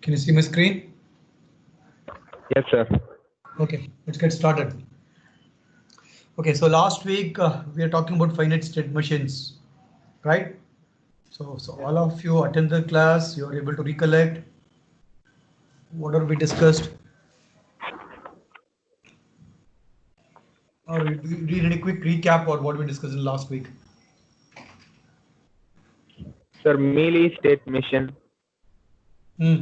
Can you see my screen? Yes, sir. Okay, let's get started. Okay, so last week we are talking about finite state machines, right? So all of you attend the class, you are able to recollect whatever we discussed. Or do you need any quick recap or what we discussed in last week? Sir, Mealy state machine Hmm.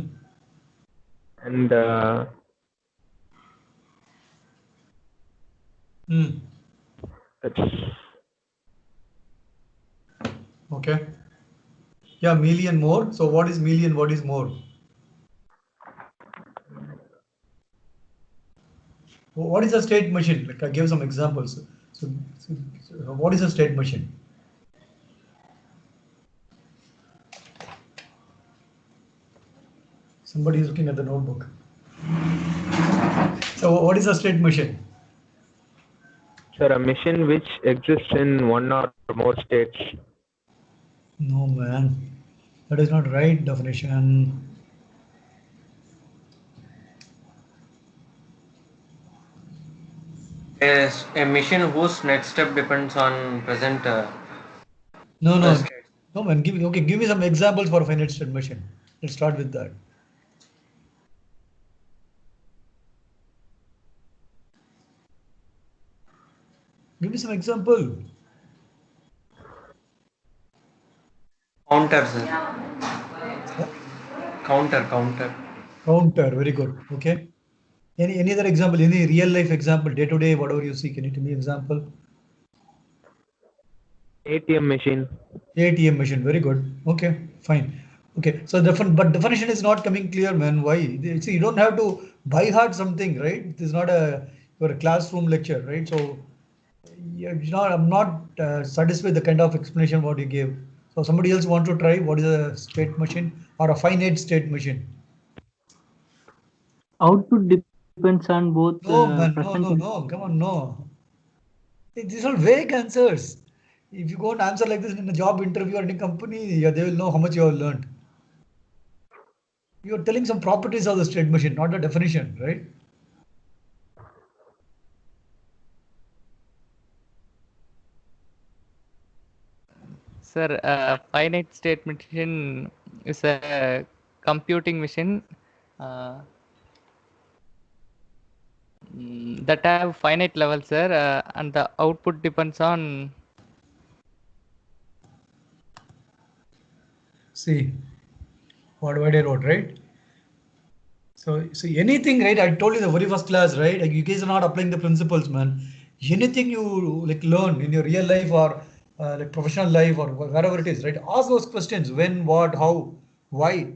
and that's Okay. Yeah, Mealy and Moore. So what is Mealy and what is Moore? What is a state machine? Like I gave some examples. So what is a state machine? Somebody is looking at the notebook. So what is a state machine? sir, a machine which exists in one or more states. No, man. That is not right definition. Is a machine whose next step depends on present No. state. No, man. Give me some examples for a finite state machine. Let's start with that. Give me some example. Counter, sir. Counter. Counter. Very good. Okay. Any other example? Any real life example? Day to day, whatever you see. Can you give me example? ATM machine. ATM machine. Very good. Okay. Fine. Okay. So but definition is not coming clear, man. Why? See, you don't have to by heart something, right? It is not your classroom lecture, right? So I'm not satisfied with the kind of explanation what you gave. So somebody else want to try what is a state machine or a finite state machine? Output depends on both No, man, present no. Come on, no. These are vague answers. If you go and answer like this in a job interview or any company, yeah, they will know how much you have learned. You are telling some properties of the state machine, not the definition, right? Sir, finite state machine is a computing machine that have finite levels, sir, and the output depends on. See, what I wrote, right? So anything, right? I told you the very first class, right? Like you guys are not applying the principles, man. Anything you like learn in your real life or like professional life or wherever it is, right? Ask those questions: when, what, how, why.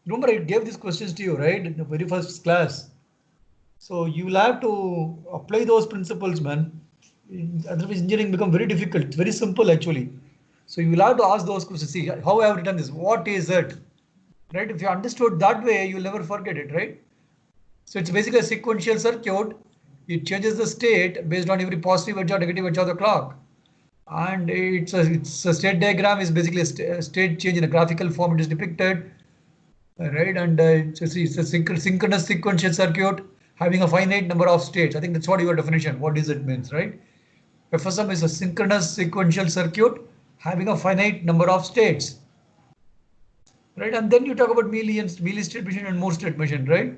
Remember, I gave these questions to you, right, in the very first class. So you will have to apply those principles, man. Otherwise, engineering become very difficult. It's very simple, actually. So you will have to ask those questions. See, how I have written this? What is it? Right? If you understood that way, you will never forget it, right? So it's basically a sequential circuit. It changes the state based on every positive edge or negative edge of the clock. And it's a state diagram is basically a state change in a graphical form. It is depicted, right? And it's a synchronous sequential circuit having a finite number of states. I think that's what your definition. What does it means, right? FSM is a synchronous sequential circuit having a finite number of states, right? And then you talk about Mealy state machine and Moore state machine, right?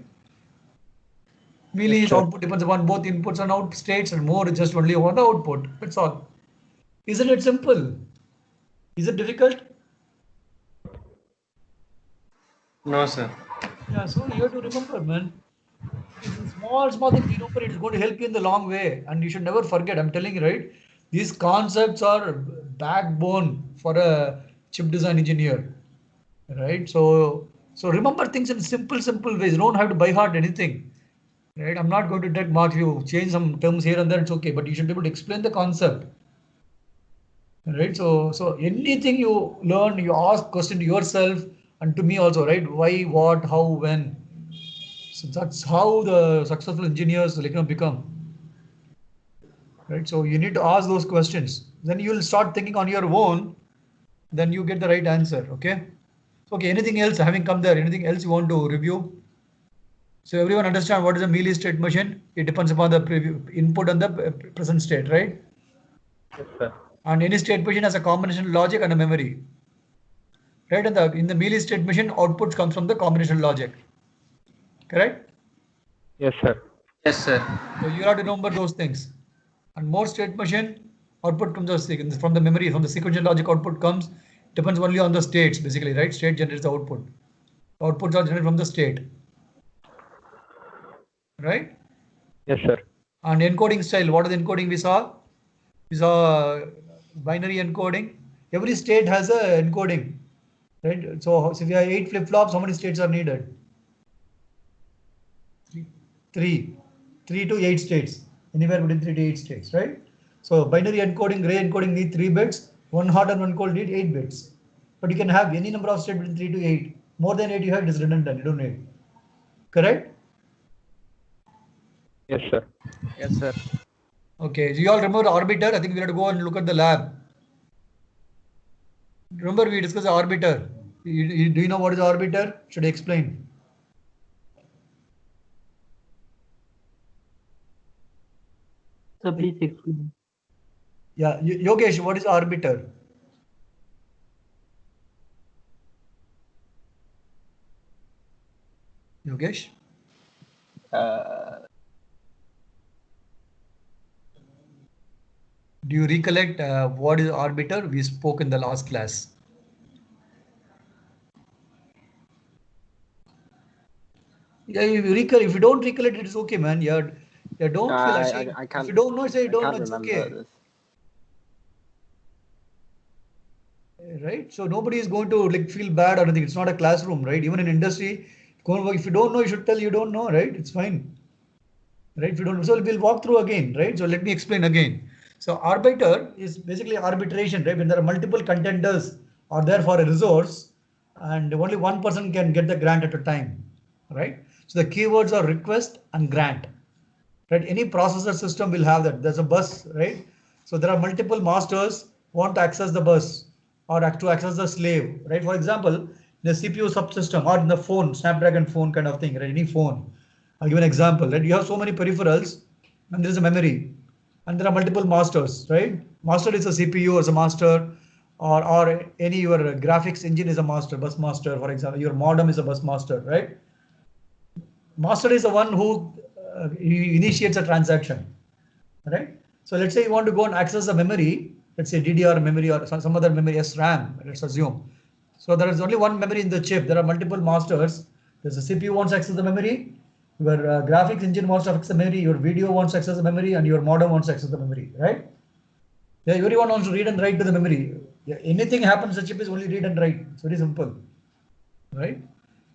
Mealy's output depends upon both inputs and out states, and Moore is just only one output. That's all. Isn't it simple? Is it difficult? No, sir. Yeah, so you have to remember, man. It's small things you know, but it's going to help you in the long way. And you should never forget. I'm telling you, right? These concepts are backbone for a chip design engineer, right? So remember things in simple ways. You don't have to by heart anything, right? I'm not going to take marks. You change some terms here and there, it's okay. But you should be able to explain the concept, right? So anything you learn, you ask question to yourself and to me also, right? Why, what, how, when. So that's how the successful engineers become, right? So you need to ask those questions. Then you will start thinking on your own. Then you get the right answer. Okay. Okay, anything else having come there? Anything else you want to review? So everyone understand what is a Mealy state machine? It depends upon the input and the present state, right? Yes, sir. And any state machine has a combination logic and a memory. Right? And in the Mealy state machine, outputs comes from the combination logic. Correct? Yes, sir. Yes, sir. So you have to remember those things. And more state machine, output comes from the memory, from the sequential logic output comes, depends only on the states, basically, right? State generates the output. Outputs are generated from the state. Right? Yes, sir. And encoding style, what is the encoding we saw? We saw binary encoding. Every state has a encoding. Right? So if you have 8 flip-flops, how many states are needed? 3 to 8 states. Anywhere between 3 to 8 states, right? So binary encoding, gray encoding need 3 bits. One hot and one cold need 8 bits. But you can have any number of states between 3 to 8. More than 8 you have, it is redundant. You don't need. Correct? Yes, sir. Yes, sir. Okay, so you all remember arbiter? I think we have to go and look at the lab. Remember we discussed the arbiter. Do you know what is arbiter? Should I explain? So please explain. Yeah, Yogesh, what is arbiter? Yogesh? Do you recollect what is arbiter? We spoke in the last class. Yeah, if you don't recollect, it's okay, man. Yeah, don't feel ashamed. I can't. If you don't know, say you I don't can't know. It's remember okay. this. Right? So nobody is going to like feel bad or anything. It's not a classroom, right? Even in industry, if you don't know, you should tell you don't know, right? It's fine. Right? If you don't know, so we'll walk through again, right? So let me explain again. So arbiter is basically arbitration, right? When there are multiple contenders are there for a resource and only one person can get the grant at a time, right? So the keywords are request and grant, right? Any processor system will have that. There's a bus, right? So there are multiple masters want to access the bus or to access the slave, right? For example, in the CPU subsystem or in the phone, Snapdragon phone kind of thing, right? Any phone. I'll give an example, right? You have so many peripherals and there is a memory and there are multiple masters, right? Master is a CPU as a master or any your graphics engine is a master, bus master, for example, your modem is a bus master, right? Master is the one who initiates a transaction, right? So let's say you want to go and access the memory, let's say DDR memory or some other memory, SRAM, let's assume. So there is only one memory in the chip. There are multiple masters. There's a CPU wants to access the memory, your graphics engine wants to access the memory, your video wants to access the memory, and your modem wants to access the memory, right? Yeah, everyone wants to read and write to the memory. Yeah, anything happens, the chip is only read and write. It's very simple, right?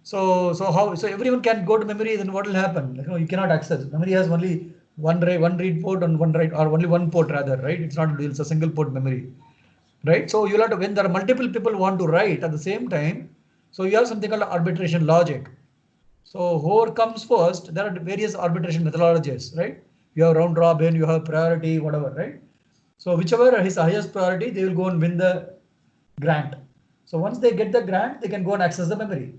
So everyone can go to memory, then what will happen? Like, you cannot access. Memory has only one read port and one write, or only one port rather, right? It's not, it's a single port memory, right? So you'll have to, when there are multiple people want to write at the same time, so you have something called arbitration logic. So whoever comes first, there are various arbitration methodologies, right? You have round robin, you have priority, whatever, right? So whichever is the highest priority, they will go and win the grant. So once they get the grant, they can go and access the memory.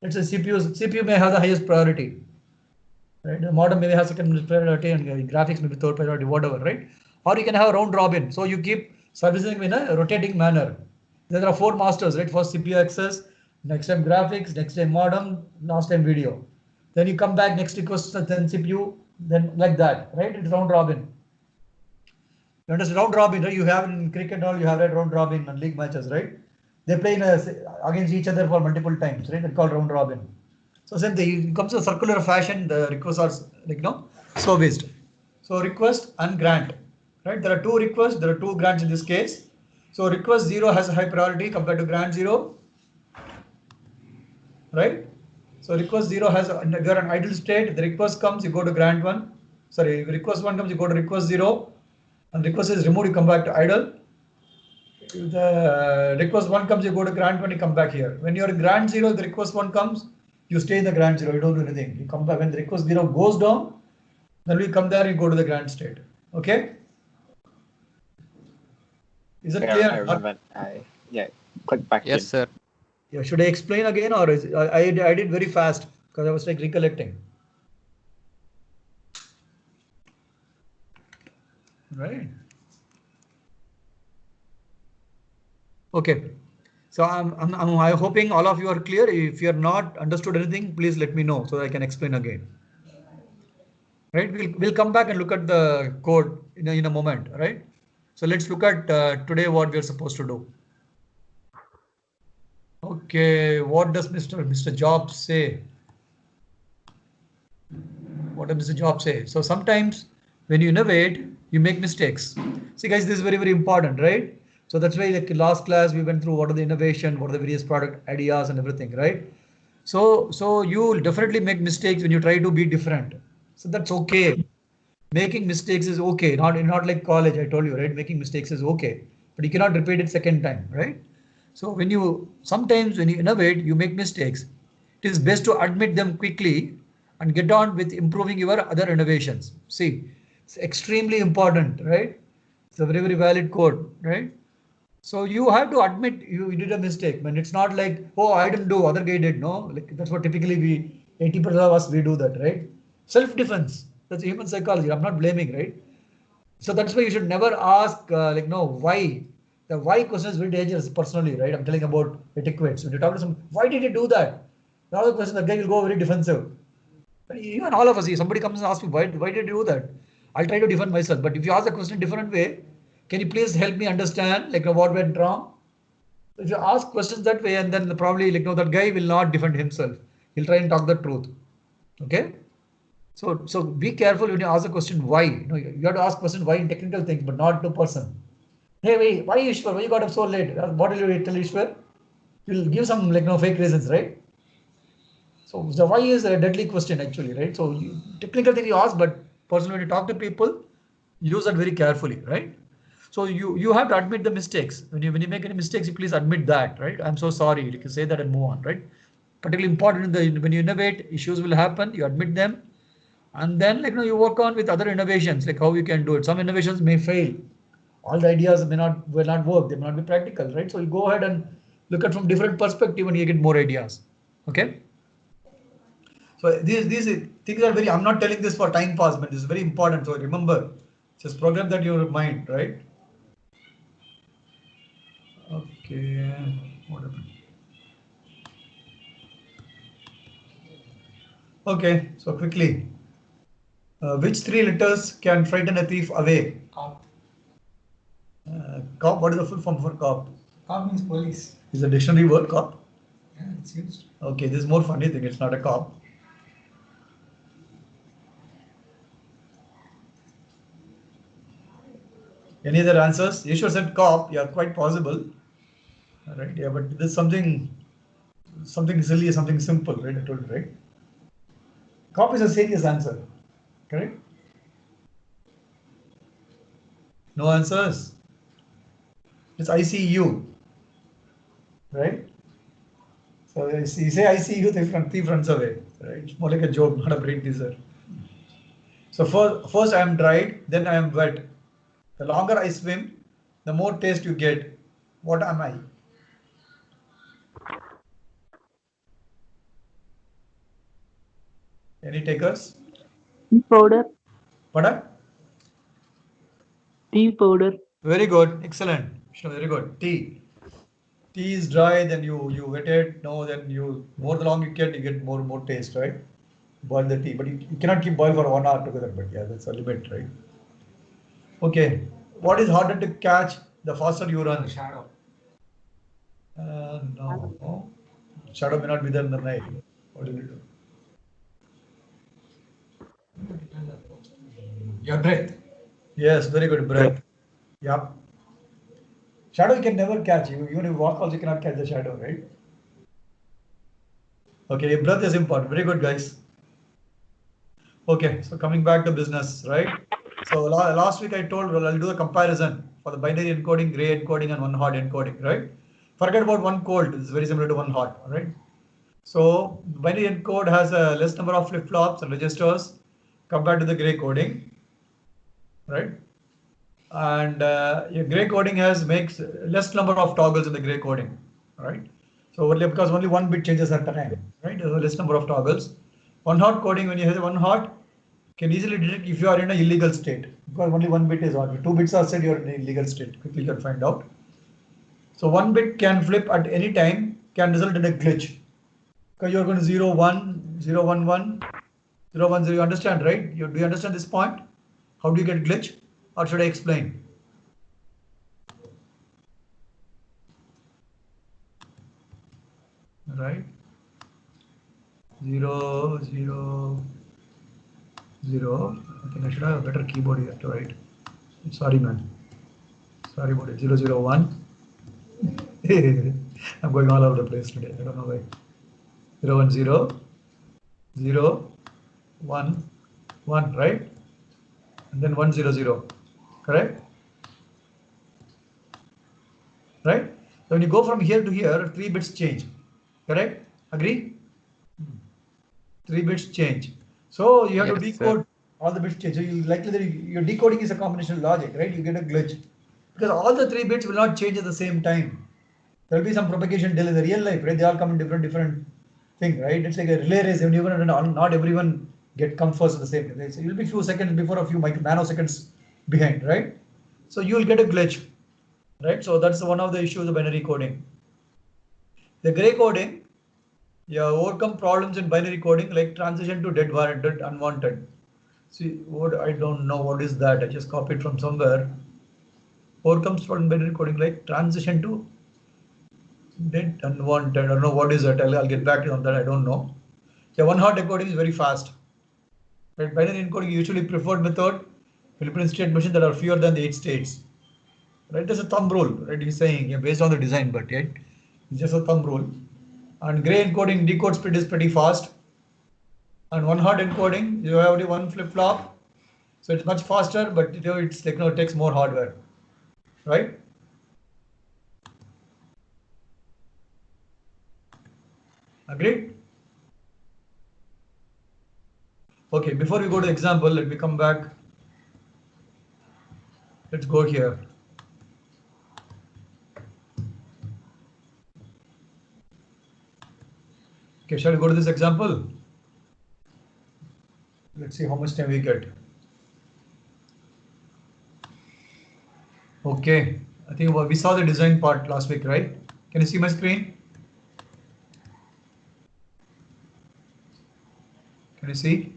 Let's say CPU may have the highest priority, right? The modem may have second priority and graphics may be third priority, whatever, right? Or you can have a round robin. So you keep servicing in a rotating manner. There are 4 masters, right? First CPU access, next time graphics, next time modem, last time video. Then you come back, next request, then CPU, then like that, right? It's round robin. You understand round robin, right? You have in cricket all, you have that round robin and league matches, right? They play against each other for multiple times, right? It's called round robin. So same thing, it comes to a circular fashion, the requests are like, serviced. So request and grant, right? There are 2 requests, there are 2 grants in this case. So request 0 has a high priority compared to grant 0, right? So request 0 has, you're an idle state, the request comes, you go to grant 1. Sorry, request 1 comes, you go to request 0. And request is removed, you come back to idle. The request 1 comes, you go to grant 1, you come back here. When you're in grant 0, the request 1 comes, you stay in the grant 0, you don't do anything. You come back when the request 0 goes down, then we come there, you go to the grant state. Okay? Is it clear? I remember. Click back in. Yes, sir. Yeah, should I explain again, or I did very fast because I was like recollecting. Right. Okay. So I'm hoping all of you are clear. If you're not understood anything, please let me know so that I can explain again. Right. We'll come back and look at the code in a moment. Right. So let's look at today what we're supposed to do. Okay. What does Mr. Jobs say? What does Mr. Jobs say? So sometimes when you innovate, you make mistakes. See, guys, this is very, very important, right? So that's why, like last class, we went through what are the innovation, what are the various product ideas and everything, right? So you will definitely make mistakes when you try to be different. So that's okay. Making mistakes is okay. Not like college, I told you, right? Making mistakes is okay, but you cannot repeat it second time, right? So sometimes when you innovate, you make mistakes. It is best to admit them quickly and get on with improving your other innovations. See, it's extremely important, right? It's a very, very valid code, right? So you have to admit you did a mistake, man. It's not like, oh, I didn't do, other guy did. No, like that's what typically 80% of us, we do that, right? Self-defense. That's human psychology. I'm not blaming, right? So that's why you should never ask, no, why? The why question is very dangerous personally, right? I'm telling about etiquettes. When you talk to someone, why did you do that? The other question, the guy will go very defensive. Even all of us, somebody comes and asks me, why did you do that? I'll try to defend myself. But if you ask the question different way, can you please help me understand like what went wrong? If you ask questions that way, and then probably that guy will not defend himself. He'll try and talk the truth. Okay. So be careful when you ask the question why. You have to ask question why in technical things, but not to person. Hey, wait, why Ishwar? Why you got up so late? What will you tell Ishwar? You'll give some fake reasons, right? So the why is a deadly question actually, right? So technical thing you ask, but personally when you talk to people, use that very carefully, right? So you have to admit the mistakes. When you make any mistakes, you please admit that, right? I'm so sorry. You can say that and move on, right? Particularly important when you innovate, issues will happen. You admit them, and then you work on with other innovations, like how you can do it. Some innovations may fail. All the ideas will not work. They may not be practical, right? So you go ahead and look at from different perspective, and you get more ideas. Okay. So these things are very. I'm not telling this for time pass, but this is very important. So remember, just program that in your mind, right? Okay. What happened? Okay. So quickly, which three letters can frighten a thief away? Cop. Cop. What is the full form for cop? Cop means police. Is a dictionary word cop? Yeah, it's used. Okay. This is more funny thing. It's not a cop. Any other answers? You should said cop. Yeah, quite possible. All right. Yeah, but this is something silly, something simple, right? I told you, right? Cop is a serious answer. Correct? No answers. It's ICU. Right? So you say ICU, thief runs away. Right? It's more like a joke, not a brain teaser. So first I am dried, then I am wet. The longer I swim, the more taste you get. What am I? Any takers? Tea powder. What? Tea powder. Very good. Excellent. Very good. Tea. Tea is dry, then you wet it. No, then more the long you get more taste, right? Boil the tea, but you cannot keep boil for 1 hour together. But yeah, that's a limit, right? Okay. What is harder to catch the faster you run? Shadow. No. Shadow may not be there in the night. What do you do? Your breath. Yes, very good. Breath. Yep. Shadow you can never catch. Even if you walk also you cannot catch the shadow, right? Okay, breath is important. Very good, guys. Okay, so coming back to business, right? So last week I told, well, I'll do a comparison for the binary encoding, gray encoding, and one hot encoding, right? Forget about one cold. It's very similar to one hot, right? So binary encode has a less number of flip-flops and registers compared to the gray coding, right? And gray coding makes less number of toggles in the gray coding, right? So only because only one bit changes at a time, right? There's a less number of toggles. One hot coding, when you have the one hot, can easily detect if you are in an illegal state because only one bit is hot. If 2 bits are said, you are in an illegal state. Quickly you can find out. So one bit can flip at any time, can result in a glitch. Because you're going to 0, 1, 0, 1, 1, 0, 1, 0. You understand, right? Do you understand this point? How do you get glitch? Or should I explain? Right? 0, 0, 0. I think I should have a better keyboard here to write. Sorry, man. Sorry about it. 0, 0, 1. I'm going all over the place today. I don't know why. 0, 1, 0, 0, 1, 1, right? And then 1, 0, 0. Correct? Right? So when you go from here to here, 3 bits change. Correct? Agree? 3 bits change. So you have to Yes, decode sir. all the bits change. So you likely that your decoding is a combination of logic, right? You get a glitch because all the 3 bits will not change at the same time. There will be some propagation delay in the real life, right? They all come in different thing, right? It's like a relay race. When you're not everyone come first at the same time. So you'll be few seconds before, a few nanoseconds behind, right? So you'll get a glitch, right? So that's one of the issues of binary coding. The gray coding, you overcome problems in binary coding like transition to dead unwanted. See, what I don't know what is that. I just copied from somewhere. Overcomes from binary coding like transition to dead unwanted. I don't know what is that. I'll get back to you on that. I don't know. Yeah, one hot decoding is very fast. Right? Binary encoding usually preferred method. Philippine state machines that are fewer than the 8 states. Right? There's a thumb rule. Right? He's saying, yeah, based on the design, but yet it's just a thumb rule. And gray encoding decode speed is pretty fast. And one hot encoding, you have only one flip flop, so it's much faster, but it's like it takes more hardware, right? Agreed? Okay, before we go to example, let me come back. Let's go here. Okay, shall we go to this example? Let's see how much time we get. Okay, I think we saw the design part last week, right? Can you see my screen? Can you see?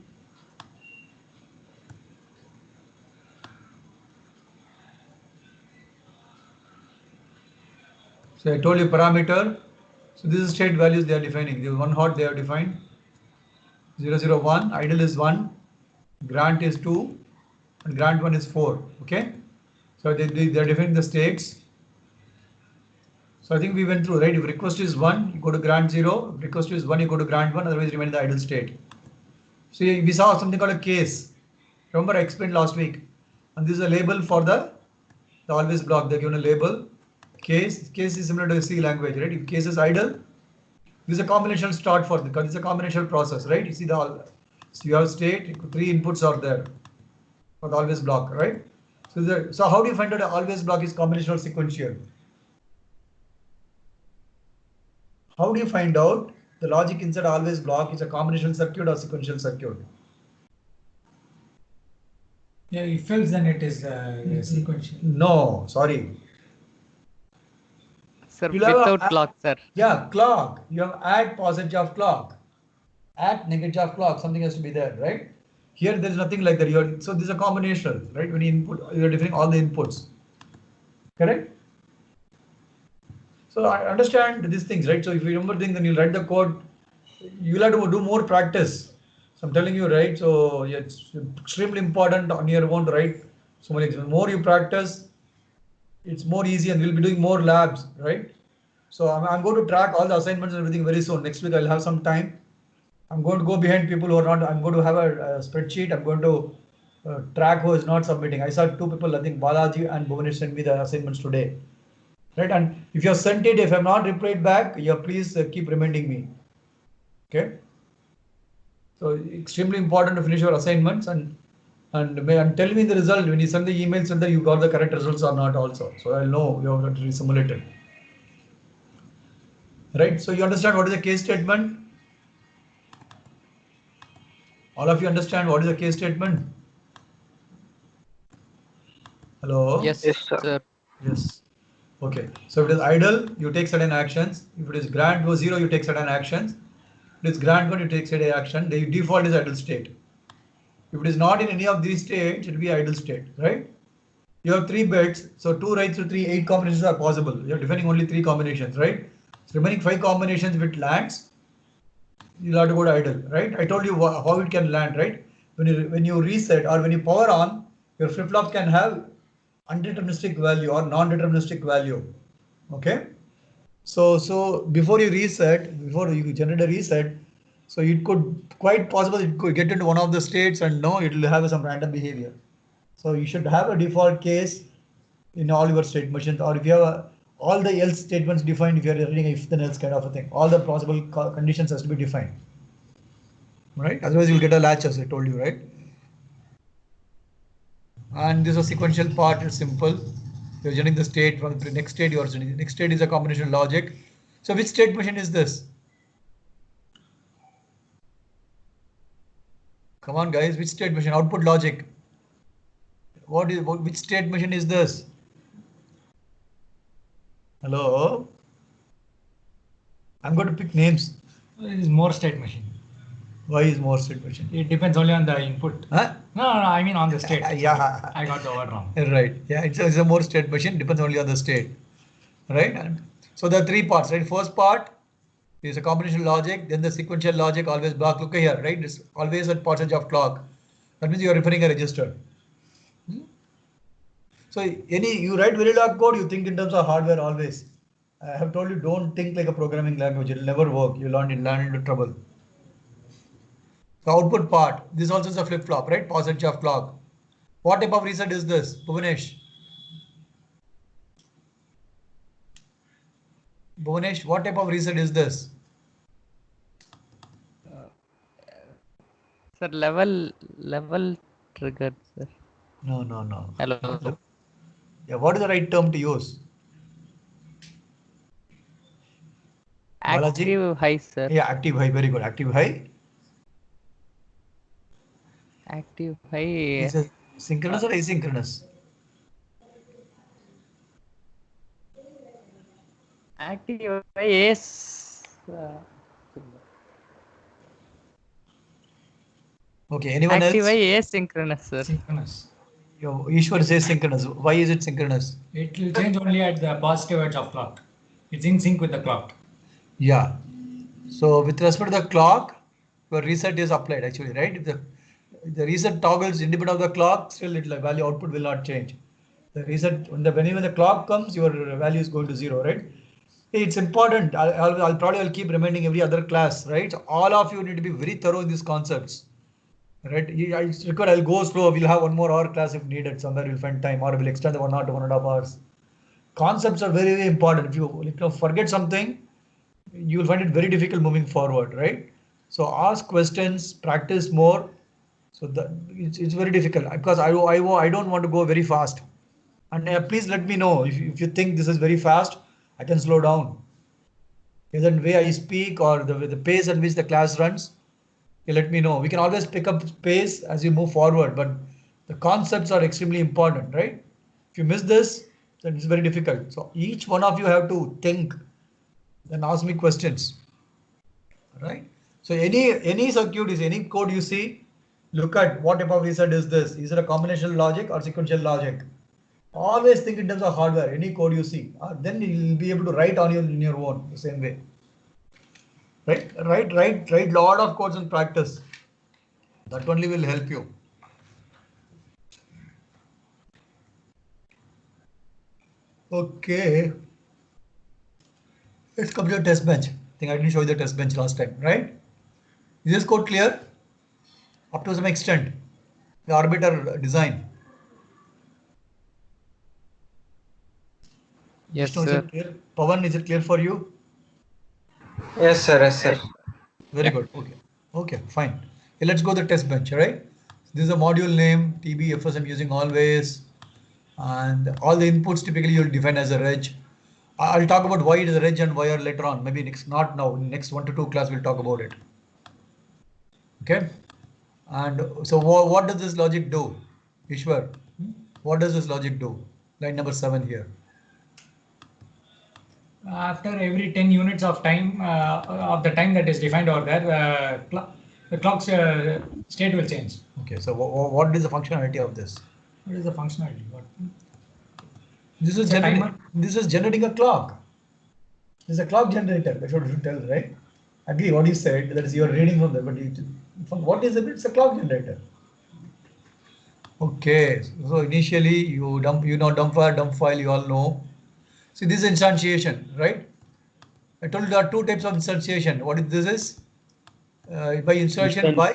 So I told you parameter. So this is state values they are defining. The one hot they are defined. 001, idle is 1, grant is 2, and grant 1 is 4. Okay. So they are defining the states. So I think we went through, right? If request is 1, you go to grant 0. If request is 1, you go to grant 1, otherwise remain in the idle state. So we saw something called a case. Remember I explained last week. And this is a label for the always block. They're given a label. Case is similar to the C language, right? If case is idle, this is a combinational start for because it's a combinational process, right? You see so you have state, 3 inputs are there for the always block, right? So how do you find out always block is combinational sequential? How do you find out the logic inside always block is a combinational circuit or sequential circuit? Yeah, if else then it is sequential. No, sorry. Sir, You'll have without clock, sir. Yeah, clock. You have add positive clock, add negative clock. Something has to be there, right? Here there is nothing like that. So this is a combination, right? When you input, you are defining all the inputs. Correct? So I understand these things, right? So if you remember things, then you'll write the code. You'll have to do more practice. So I'm telling you, right? So yeah, it's extremely important on your own to write so many things. The more you practice, it's more easy, and we'll be doing more labs, right? So I'm going to track all the assignments and everything very soon. Next week I'll have some time. I'm going to go behind people who are not. I'm going to have a spreadsheet. I'm going to track who is not submitting. I saw 2 people. I think Balaji and Bhuvanesh sent me the assignments today, right? And if you have sent it, if I'm not replied back, yeah, please keep reminding me. Okay. So extremely important to finish your assignments and tell me the result when you send the emails whether you got the correct results or not also. So I'll know you have really simulated. right? So you understand what is a case statement? All of you understand what is a case statement? Hello? Yes, Yes, sir. sir. Yes. Okay. So if it is idle, you take certain actions. If it is grant goes 0, you take certain actions. If it is grant 1, you take certain action. The default is idle state. If it is not in any of these states, it will be idle state, right? You have 3 bits, so 2 right through 3, 8 combinations are possible. You are defining only 3 combinations, right? So remaining 5 combinations, if it lands, you'll have to go to idle, right? I told you how it can land, right? When you reset or when you power on, your flip flop can have undeterministic value or non-deterministic value. Okay. So before you reset, before you generate a reset, so it could quite possible it could get into one of the states and no, it will have some random behavior. So you should have a default case in all your state machines, or if you have all the else statements defined, if you are running if then else kind of a thing, all the possible conditions has to be defined, right? Otherwise you'll get a latch, as I told you, right? And this is a sequential part is simple. You're generating the state from the next state. The next state is a combination logic. So which state machine is this? Come on, guys. Which state machine? Output logic. Which state machine is this? Hello. I'm going to pick names. It is more state machine. Why is more state machine? It depends only on the input. Huh? No, I mean on the state. Yeah. I got the word wrong. Right. Yeah, it's a more state machine. Depends only on the state. Right. And so there are 3 parts. Right. First part is a combination logic. Then the sequential logic always block. Look here. Right. It's always at percentage of clock. That means you are referring a register. So you write Verilog code, you think in terms of hardware always. I have told you don't think like a programming language. It will never work. You learn into trouble. The output part. This also is a flip flop, right? Percentage of clock. What type of reset is this, Bhuvanesh? Bhuvanesh, what type of reset is this? Sir, level trigger, sir. No. Hello. Yeah, what is the right term to use? Balaji? Active high, sir. Yeah, active high. Very good. Active high. Active high. Is it synchronous or asynchronous? Active high is. Okay, anyone Active else? high asynchronous, sir. Synchronous. Ishwar says synchronous. Why is it synchronous? It will change only at the positive edge of clock. It's in sync with the clock. Yeah. So with respect to the clock, your reset is applied actually, right? If the reset toggles independent of the clock, still the value output will not change. The reset when the clock comes, your value is going to 0, right? It's important. I'll keep reminding every other class, right? So all of you need to be very thorough in these concepts, right? I'll go slow. We'll have 1 more hour class if needed. Somewhere we'll find time, or we'll extend the 1 hour to 1.5 hours. Concepts are very, very important. If you forget something, you will find it very difficult moving forward, right? So ask questions, practice more. So it's very difficult because I don't want to go very fast. And please let me know if you think this is very fast, I can slow down. Is that way I speak or the pace at which the class runs? You let me know. We can always pick up pace as you move forward, but the concepts are extremely important, right? If you miss this, then it's very difficult. So each one of you have to think, then ask me questions, right? So any circuit is any code you see, look at what type of reset is this. Is it a combination logic or sequential logic? Always think in terms of hardware, any code you see, then you'll be able to write in your own the same way. Right? Write lot of codes in practice. That only will help you. Okay. Let's come to a test bench. I think I didn't show you the test bench last time, right? Is this code clear? Up to some extent. The arbiter design. Yes, Vishnu, is sir. it clear? Pawan, is it clear for you? Yes, sir. Yes, sir. Very good. Okay, fine. Okay, let's go to the test bench, right? This is a module name, TBFS I'm using always. And all the inputs typically you'll define as a reg. I'll talk about why it is reg and wire later on. Maybe next, not now. Next 1 to 2 class we'll talk about it. Okay. And so what does this logic do, Ishwar? What does this logic do? Line number 7 here. After every 10 units of time, of the time that is defined over there, the clock's state will change. Okay. So what is the functionality of this? What is the functionality? What? This is It's a generating. This is generating a clock. This is a clock generator. That's what you should tell, right? Agree what you said. That is, you are reading from there, but what is it? It's a clock generator. Okay. So initially you dump file. You all know. See, this is instantiation, right? I told you there are two types of instantiation. What is this? Is by insertion by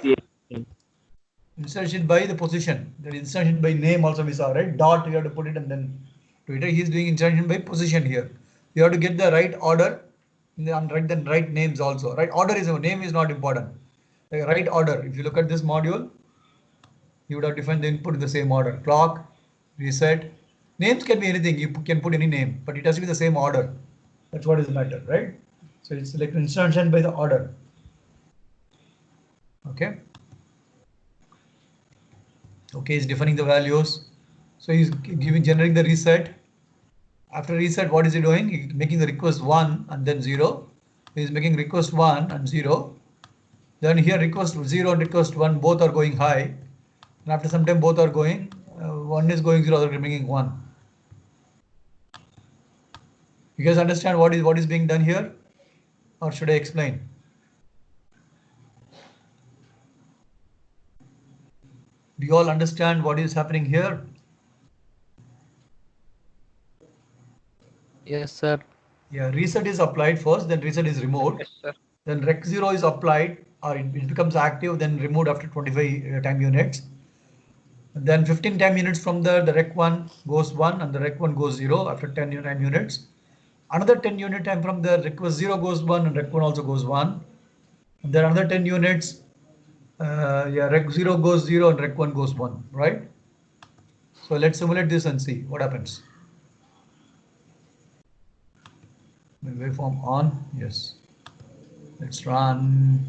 the position. That insertion by name also we saw, right? Dot you have to put it and then do it. He is doing insertion by position here. You have to get the right order and write the right names also. Right order is name is not important. The right order. If you look at this module, you would have defined the input in the same order. Clock, reset. Names can be anything. You can put any name, but it has to be the same order. That's what is the matter, right? So it's like insertion by the order. Okay. Okay, he's defining the values. So he's generating the reset. After reset, what is he doing? He's making the request 1 and then 0. He's making request 1 and 0. Then here request 0 and request 1 both are going high. And after some time both are going, one is going 0, other is making 1. You guys understand what is being done here? Or should I explain? Do you all understand what is happening here? Yes, sir. Yeah, reset is applied first, then reset is removed. Yes, sir. Then rec 0 is applied, or it becomes active, then removed after 25 time units. And then 15 time units from there, the rec 1 goes 1 and the rec 1 goes 0 after 10 time units. Another 10 unit time from the request 0 goes 1 and rec 1 also goes 1. And then another 10 units, rec 0 goes 0 and rec 1 goes 1, right? So let's simulate this and see what happens. Waveform on, yes. Let's run.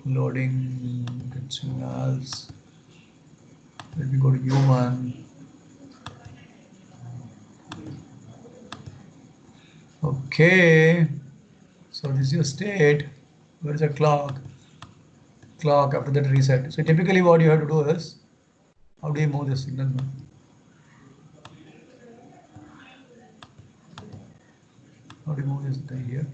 Loading, get signals. Let me go to human. Okay. So this is your state. Where is the clock? Clock after that reset. So typically what you have to do is, how do you move the signal? How do you move this thing here?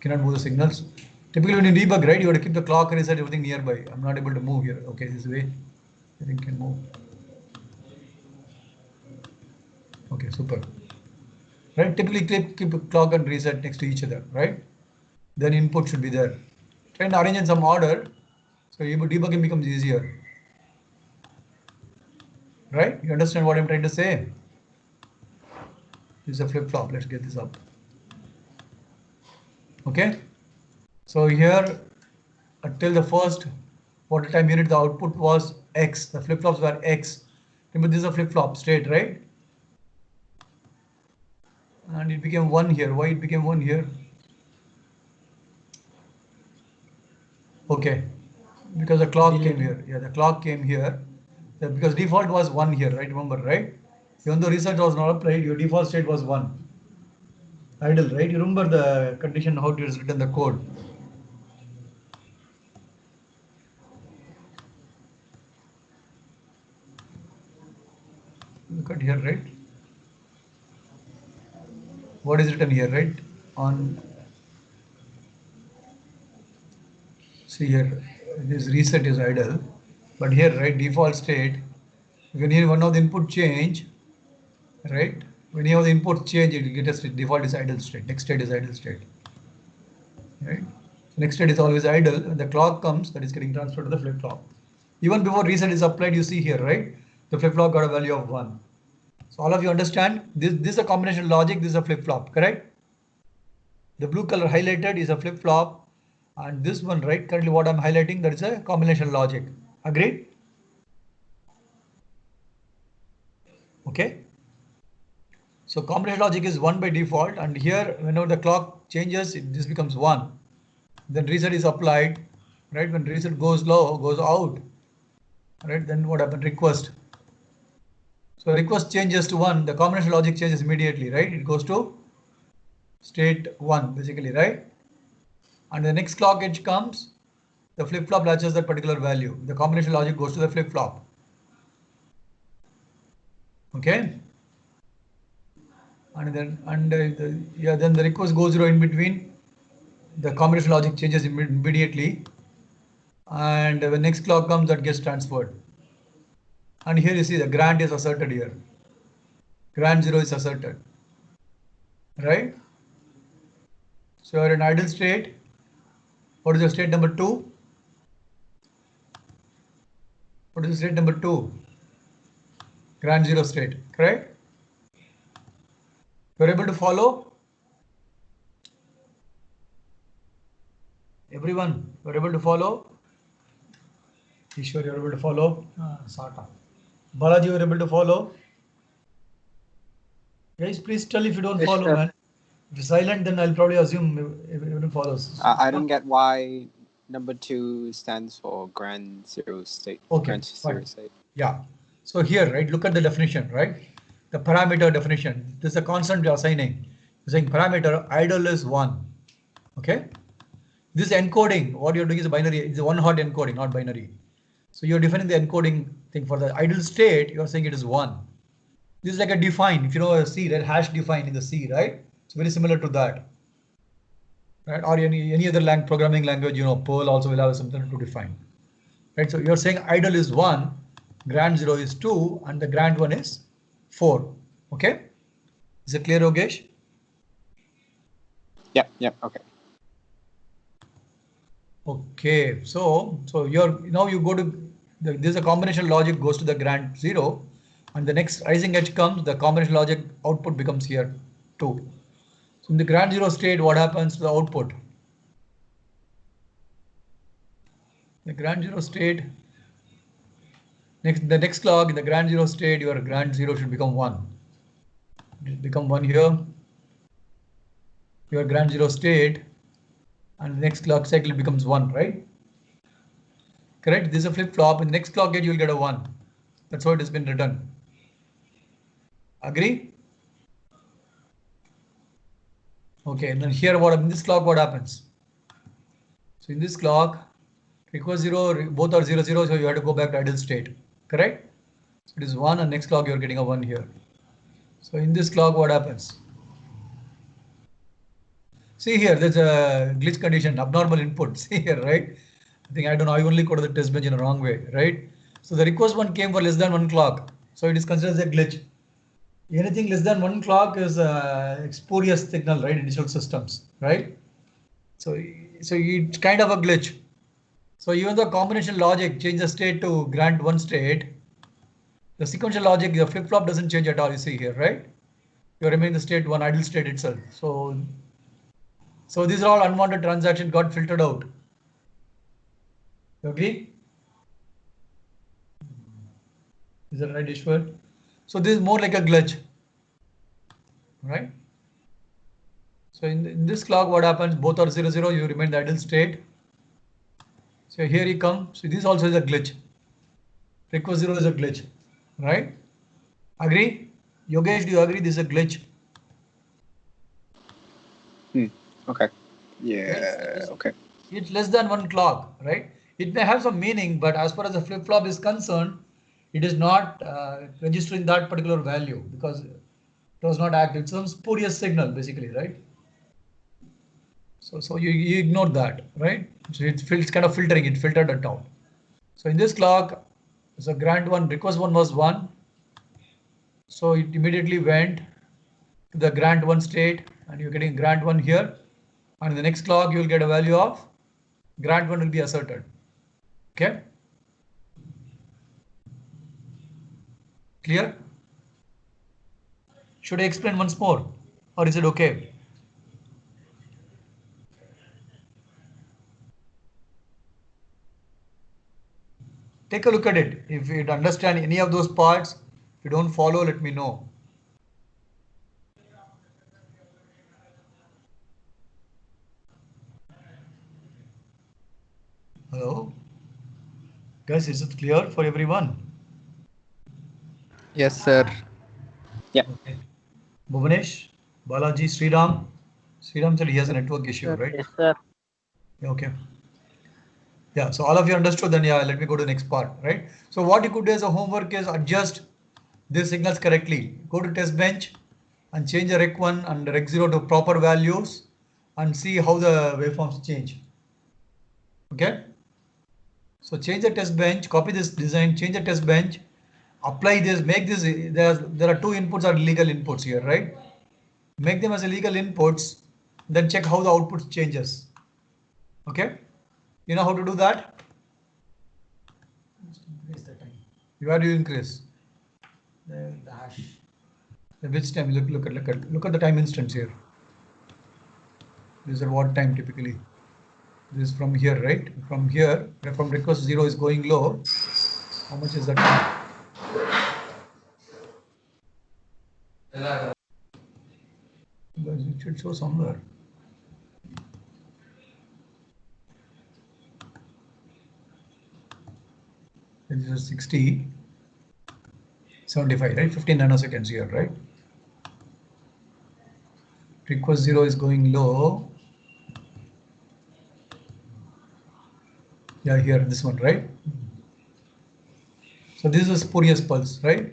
Cannot move the signals. Typically when you debug, right, you have to keep the clock and reset everything nearby. I'm not able to move here. Okay, this way I think can move. Okay, super. Right, typically keep clock and reset next to each other, right? Then input should be there. Try and arrange in some order, so debugging becomes easier. Right? You understand what I'm trying to say? This is a flip-flop. Let's get this up. Okay. So here, until the first water time unit, the output was X. The flip-flops were X. Remember, this is a flip-flop state, right? And it became 1 here. Why it became 1 here? Okay, because the clock came here. Yeah, the clock came here. Yeah, because default was 1 here, right? Remember, right? Even though reset was not applied, your default state was 1. Idle, right? You remember the condition, how it is written the code. Look at here, right? What is written here, right? On, see here, this reset is idle, but here, right, default state, when you one of the input change, right? When you have the input change, it will get a state. Default is idle state. Next state is idle state, right? So next state is always idle. When the clock comes, that is getting transferred to the flip-flop. Even before reset is applied, you see here, right? The flip-flop got a value of 1. So all of you understand, this is a combination logic, this is a flip-flop, correct? The blue color highlighted is a flip-flop, and this one, right, currently what I'm highlighting, that is a combination logic. Agreed? Okay. So combination logic is 1 by default, and here whenever the clock changes, this becomes 1. Then reset is applied, right? When reset goes low, goes out, right? Then what happened? Request. So request changes to 1, the combination logic changes immediately, right? It goes to state 1 basically, right? And the next clock edge comes, the flip-flop latches that particular value. The combination logic goes to the flip-flop. Okay. And then then the request goes 0 in between. The combination logic changes immediately, and when next clock comes, that gets transferred. And here you see the grant is asserted here. Grant 0 is asserted, right? So you're in idle state. What is your state number 2? What is the state number 2? Grant 0 state, correct? You're able to follow? Everyone, you're able to follow? Ishwar, you're able to follow? Sort of. Balaji, you're able to follow? Guys, please tell if you don't Yes, follow, sir. man. If you're silent, then I'll probably assume everyone follows. I don't get why number 2 stands for grand zero state. Okay, Grand zero fine. state. Yeah. So here, right, look at the definition, right? The parameter definition. This is a constant you're assigning. You're saying parameter idle is 1. Okay. This encoding, what you're doing is a binary, it's a one-hot encoding, not binary. So you're defining the encoding thing for the idle state, you're saying it is 1. This is like a define, if you know a C, right? Hash define in the C, right? It's very similar to that. Right? Or any other programming language, you know, Perl also will have something to define. Right? So you're saying idle is 1, grant 0 is 2, and the grant 1 is 4. Okay? Is it clear, Yogesh? Yep, okay. Okay, so you're now you go to this is a combination logic goes to the grant 0, and the next rising edge comes, the combination logic output becomes here 2. So in the grant 0 state, what happens to the output? The grant 0 state, the next clock in the grant 0 state, your grant 0 should become 1. It become 1 here. Your grant 0 state, and the next clock cycle becomes 1, right? Correct? This is a flip-flop. In the next clock edge, you'll get a 1. That's how it has been written. Agree? Okay, and then here in this clock, what happens? So in this clock, request 0, both are 0, 0, so you have to go back to idle state. Correct? So it is 1, and next clock you're getting a 1 here. So in this clock, what happens? See here, there's a glitch condition, abnormal input. See here, right? I don't know, I only coded the test bench in a wrong way, right? So the request 1 came for less than 1 clock. So it is considered as a glitch. Anything less than 1 clock is a spurious signal, right? In digital systems, right? So it's kind of a glitch. So even though combination logic change the state to grant 1 state, the sequential logic, the flip-flop doesn't change at all, you see here, right? You remain the state 1 idle state itself. So these are all unwanted transactions got filtered out. You agree? Is that right, Ishwar? So this is more like a glitch, right? So in this clock, what happens? Both are 0, 0, you remain the idle state. So here you come. So this also is a glitch. Request 0 is a glitch, right? Agree? Yogesh, do you agree this is a glitch? Okay. Yeah, okay. It's less than 1 clock, right? It may have some meaning, but as far as the flip-flop is concerned, it is not registering that particular value because it was not active. It's some spurious signal, basically, right? So you ignore that, right? So it's kind of filtering, it filtered it out. So in this clock, so grant 1, request 1 was 1. So it immediately went to the grant 1 state, and you're getting grant 1 here. And in the next clock, you will get a value of grant 1 will be asserted. Okay? Clear? Should I explain once more, or is it okay? Take a look at it. If you understand any of those parts, you don't follow, let me know. Hello? Guys, is it clear for everyone? Yes, sir. Okay. Bhuvanesh, Balaji, Sriram. Sriram said he has a network issue, right? Yes, sir. Yeah, okay. Yeah, so all of you understood, then yeah, let me go to the next part, right? So what you could do as a homework is adjust these signals correctly. Go to test bench and change the rec1 and rec0 to proper values and see how the waveforms change. Okay? So change the test bench, copy this design, change the test bench, apply this, make this, there are two inputs are legal inputs here, right? Make them as illegal inputs, then check how the output changes. Okay? You know how to do that? Increase the time. You are doing increase. The hash. Which time? Look at the time instance here. This is at what time typically? This is from here, right? From here, from request 0 is going low. How much is that time? It should show somewhere. This is 60, 75, right? 15 nanoseconds here, right? Request 0 is going low. Yeah, here, this one, right? So this is a spurious pulse, right?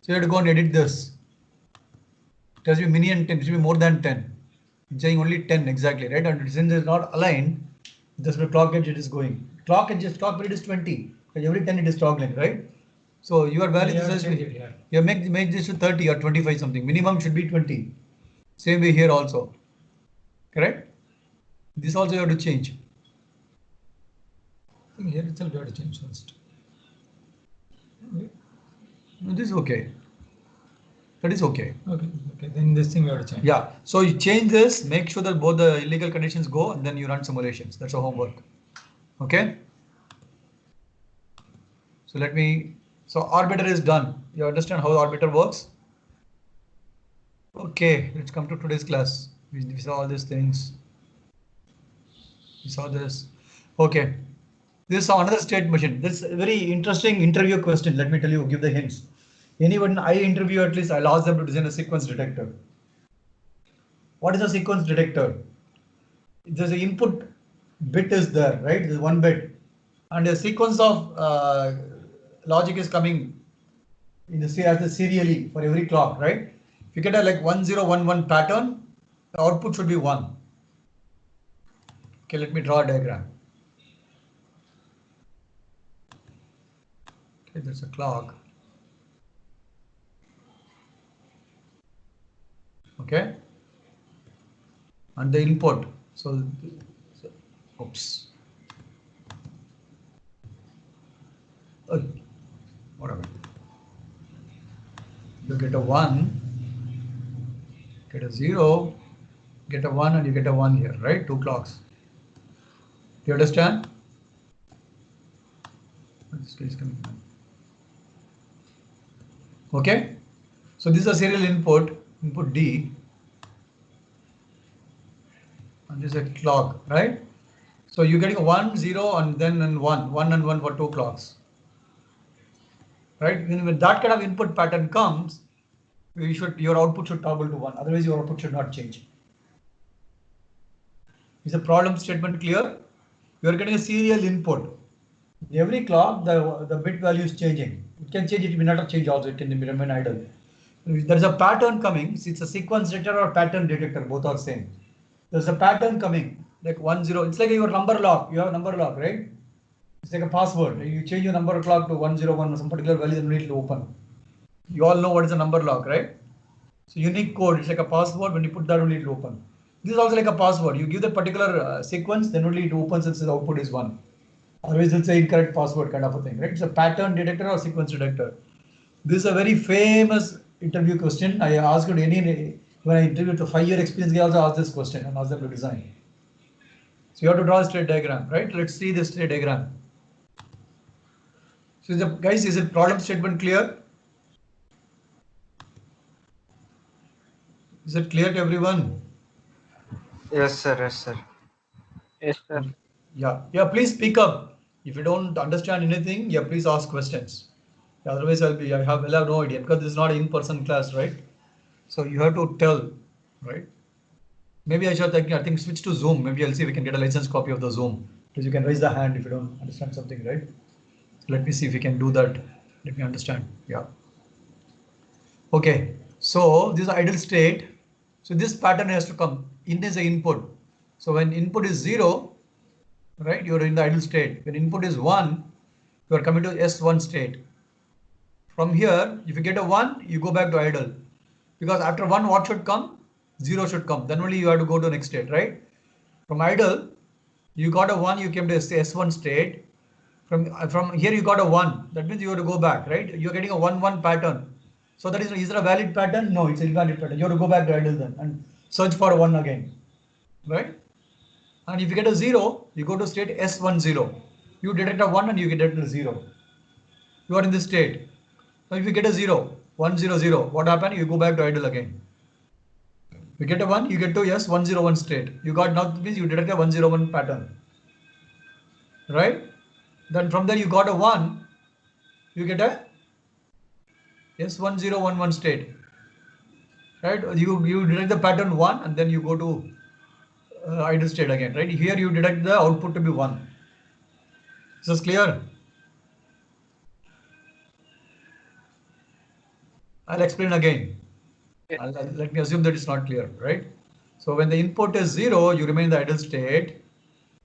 So you have to go and edit this. It has to be mini and 10, it should be more than 10. It's saying only 10 exactly, right? And since it's not aligned, that's where clock edge it is going. Clock edge, clock period is 20. Because every 10 it is toggling, right? So your value is you make this to 30 or 25 something. Minimum should be 20. Same way here also. Correct? This also you have to change. I think here itself you have to change first. No, this is okay. That is okay. Okay. Then this thing we have to change. Yeah. So you change this, make sure that both the illegal conditions go, and then you run simulations. That's your homework. Okay. So so arbiter is done. You understand how the arbiter works? Okay, let's come to today's class. We saw all these things. We saw this. Okay. This is another state machine. This is a very interesting interview question. Let me tell you, give the hints. Anyone I interview, at least I'll ask them to design a sequence detector. What is a sequence detector? There's an input bit is there, right? There's one bit. And a sequence of logic is coming in the serially for every clock, right? If you get a like 1011 pattern, the output should be 1. Okay, let me draw a diagram. Okay, there's a clock. Okay. And the input. So oops. Whatever. You get a 1, get a 0, get a 1, and you get a 1 here, right? 2 clocks. Do you understand? This is coming down. Okay. So this is a serial input D, and this is a clock, right? So you're getting 1, 0, and then 1, 1 and 1 for 2 clocks. Right? When that kind of input pattern comes, your output should toggle to 1. Otherwise, your output should not change. Is the problem statement clear? You are getting a serial input. Every clock, the bit value is changing. It can change. It may not change also. It can remain idle. There is a pattern coming. It's a sequence detector or pattern detector. Both are same. There's a pattern coming. Like 1, 0. It's like your number lock. You have a number lock, right? It's like a password. You change your number clock to 101 or some particular value, then it will open. You all know what is a number lock, right? So unique code, it's like a password. When you put that, only it will open. This is also like a password. You give the particular sequence, then only it opens and says the output is 1. Otherwise, it's an incorrect password kind of a thing, right? It's a pattern detector or sequence detector. This is a very famous interview question. I asked it when I interviewed a 5-year experience, I also asked this question and asked them to design. So you have to draw a state diagram, right? Let's see the state diagram. So guys, is the problem statement clear? Is it clear to everyone? Yes, sir. Yes, sir. Yes, sir. Yeah. Yeah. Please speak up. If you don't understand anything, yeah, please ask questions. Otherwise, I will have no idea because this is not an in-person class, right? So you have to tell, right? Maybe I think switch to Zoom. Maybe I'll see if we can get a license copy of the Zoom. Because you can raise the hand if you don't understand something, right? So let me see if we can do that. Let me understand. Yeah. Okay. So this is idle state. So this pattern has to come. In is the input. So when input is 0, right, you're in the idle state. When input is 1, you are coming to S1 state. From here, if you get a 1, you go back to idle. Because after 1, what should come? 0 should come. Then only you have to go to the next state, right? From idle, you got a 1, you came to S1 state. From here, you got a 1. That means you have to go back, right? You're getting a 1-1 pattern. So that is there a valid pattern? No, it's an invalid pattern. You have to go back to idle then and search for a 1 again, right? And if you get a 0, you go to state S10. You detect a 1 and you get a 0. You are in this state. Now if you get a 0, 1, 0, 0, what happened? You go back to idle again. You get a 1, you get to S101 state. You got now means you detect a 101 pattern, right? Then from there you got a 1, you get a S1011 state, right? You detect the pattern 1 and then you go to idle state again, right? Here you detect the output to be 1. Is this clear? I'll explain again. Let me assume that it's not clear, right? So when the input is 0, you remain in the idle state.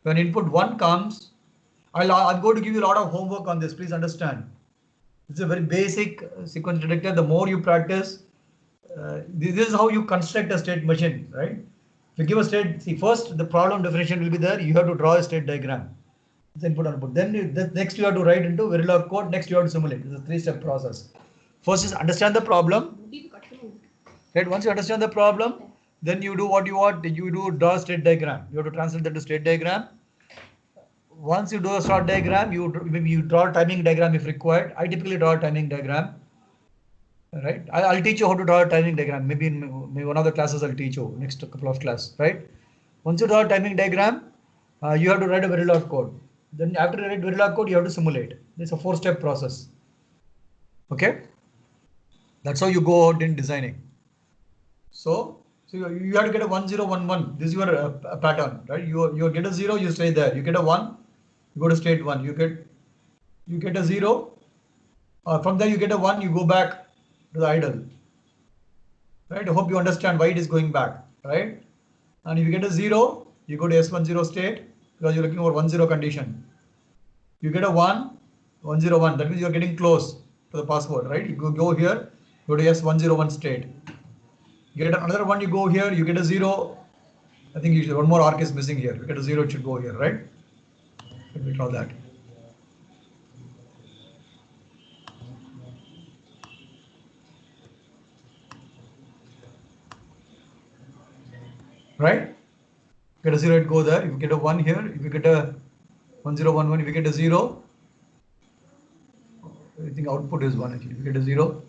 When input 1 comes, I'm going to give you a lot of homework on this. Please understand. It's a very basic sequence detector. The more you practice, this is how you construct a state machine, right? If you give a state, see, first the problem definition will be there. You have to draw a state diagram. It's input output. Then next you have to write into Verilog code. Next you have to simulate. It's a 3-step process. First is understand the problem. Right? Once you understand the problem, then you do what you want. You do draw a state diagram. You have to translate that to state diagram. Once you do a state diagram, you draw a timing diagram if required. I typically draw a timing diagram. Right? I'll teach you how to draw a timing diagram. Maybe in one of the classes I'll teach you next couple of classes. Right? Once you draw a timing diagram, you have to write a Verilog code. Then after you write Verilog code, you have to simulate. It's a 4-step process. Okay? That's how you go out in designing. So you have to get a 1011. This is your pattern, right? You get a 0, you stay there. You get a 1, you go to state 1. You get a 0. From there you get a 1, you go back to the idle. Right? I hope you understand why it is going back, right? And if you get a 0, you go to S10 state because you're looking for 10 condition. You get a 1, 101. That means you're getting close to the password, right? You go here, go to S101 state. You get another 1, you go here, you get a 0. I think one more arc is missing here. You get a 0, it should go here, right? Let me draw that. Right? Get a 0, it go there. If you get a 1 here, if you get a 1011, if you get a 0, I think output is 1 actually. If you get a 0,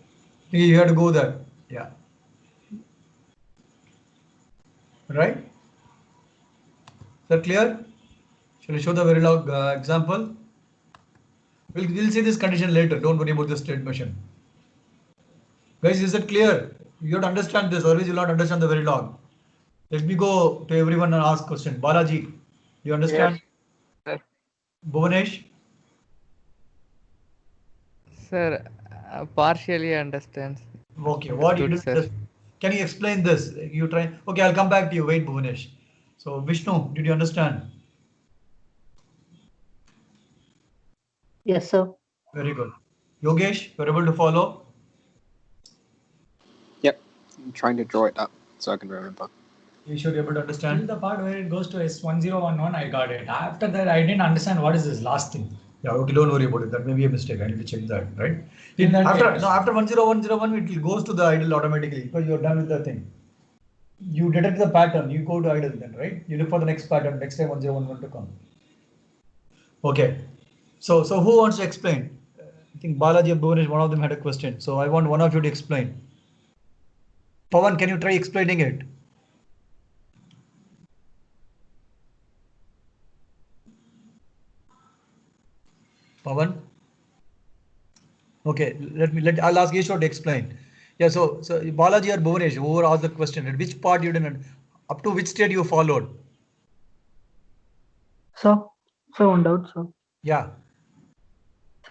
you have to go there. Yeah. Right? Is that clear? Shall I show the Verilog example? We'll see this condition later. Don't worry about the state machine. Guys, is it clear? You have to understand this, otherwise you'll not understand the Verilog. Let me go to everyone and ask question. Balaji, you understand? Yes, sir. Bhuvanesh? Sir, partially understands. Okay, what you do? Sir. Can you explain this? You try. Okay, I'll come back to you. Wait, Bhuvanesh. So Vishnu, did you understand? Yes, sir. Very good. Yogesh, you're able to follow? Yep. I'm trying to draw it up so I can remember. You should be able to Till understand. the part where it goes to S1011, I got it. After that, I didn't understand what is this last thing. Yeah, okay, don't worry about it. That may be a mistake. I need to check that, right? In that After case- after 10101, it goes to the idle automatically because you're done with the thing. You detect the pattern, you go to idle then, right? You look for the next pattern, next time 1011 to come. Okay. So who wants to explain? I think Balaji and Bhuvanesh, one of them had a question. So I want one of you to explain. Pawan, can you try explaining it? Pawan? Okay, I'll ask Ishwar to explain. Yeah, so Balaji or Bhuvanesh, whoever asked the question, at which part you didn't, up to which state you followed? So one doubt, sir. Yeah,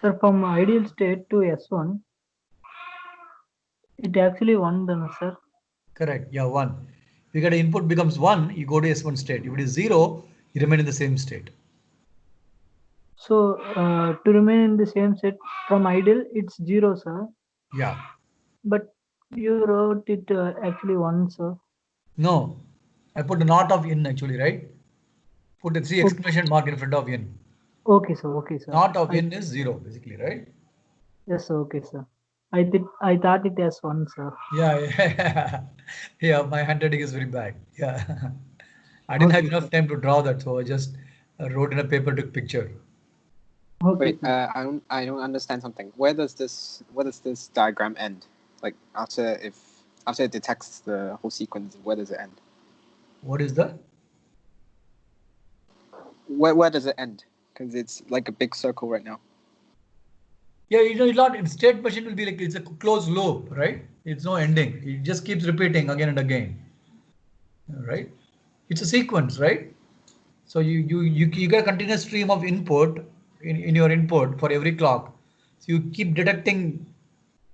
Sir, from ideal state to S1, it actually won then, sir. correct. Yeah, 1. If you get an input becomes 1, you go to S1 state. If it is 0, you remain in the same state. So to remain in the same state from ideal, it's 0, sir. Yeah. But you wrote it actually 1, sir. No, I put a not of in actually, right? Put a 3 Okay. exclamation mark in front of in. Okay, sir. Okay, sir. Not of in is 0, basically, right? Yes, sir. Okay, sir. I thought it as 1, sir. Yeah. Yeah, my handwriting is very bad. Yeah. I didn't have Okay, enough time to draw that, so I just wrote in a paper, took picture. Okay, Wait, sir. I don't understand something. Where does this diagram end? Like after it detects the whole sequence, where does it end? What is the? Where does it end? Because it's like a big circle right now. Yeah, it's not, in state machine will be like, it's a closed loop, right? It's no ending. It just keeps repeating again and again, right? It's a sequence, right? So you get a continuous stream of input in your input for every clock. So you keep detecting,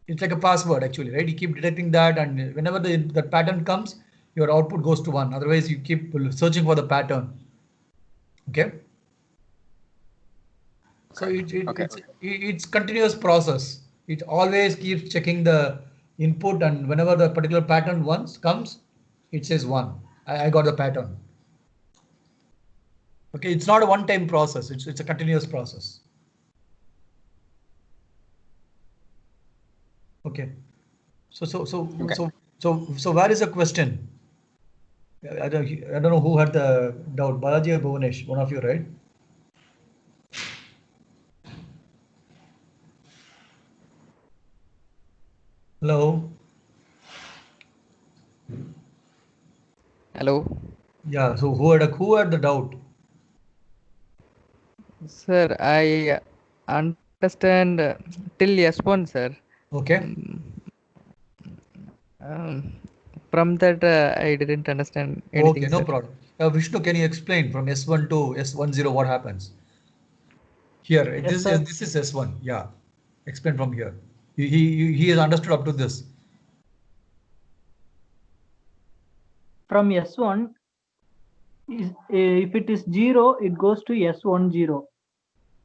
it's like a password actually, right? You keep detecting that, and whenever the pattern comes, your output goes to 1. Otherwise, you keep searching for the pattern. Okay. So Okay. it's continuous process. It always keeps checking the input, and whenever the particular pattern once comes, it says 1. I got the pattern. Okay, it's not a one-time process. It's a continuous process. Okay. So where is the question? I don't know who had the doubt. Balaji or Bhuvanesh, one of you, right? Hello. Hello. Yeah. So who had the doubt? Sir, I understand till S1, sir. Okay. Um, from that, I didn't understand anything, Okay, no sir. problem. Vishnu, can you explain from S1 to S10 what happens? Here, Yes, sir. this is S1. Yeah. Explain from here. He has understood up to this. From S1, if it is 0, it goes to S10.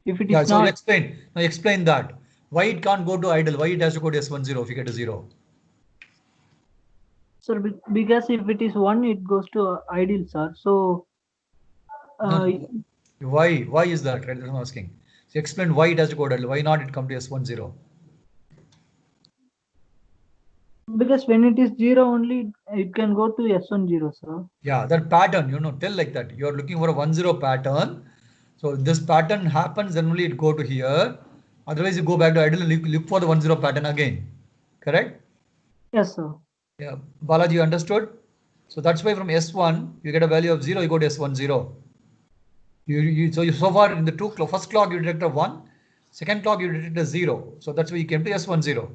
If it Yeah, is so not, explain that. Why it can't go to idle? Why it has to go to S10 if you get a 0? sir, because if it is 1, it goes to ideal, sir. So No. Why is that? Right? That's what I'm asking. So explain why it has to go to idle. Why not it come to S10? because when it is 0 only, it can go to S10, sir. Yeah, that pattern, tell like that. You're looking for a 1-0 pattern. So this pattern happens, then only it go to here. Otherwise, you go back to idle and look for the 1-0 pattern again. Correct? Yes, sir. Yeah. Balaji, you understood? So that's why from S1, you get a value of 0, you go to S10. So far in the first clock you detect a 1, second clock you detect a 0. So that's why you came to S10.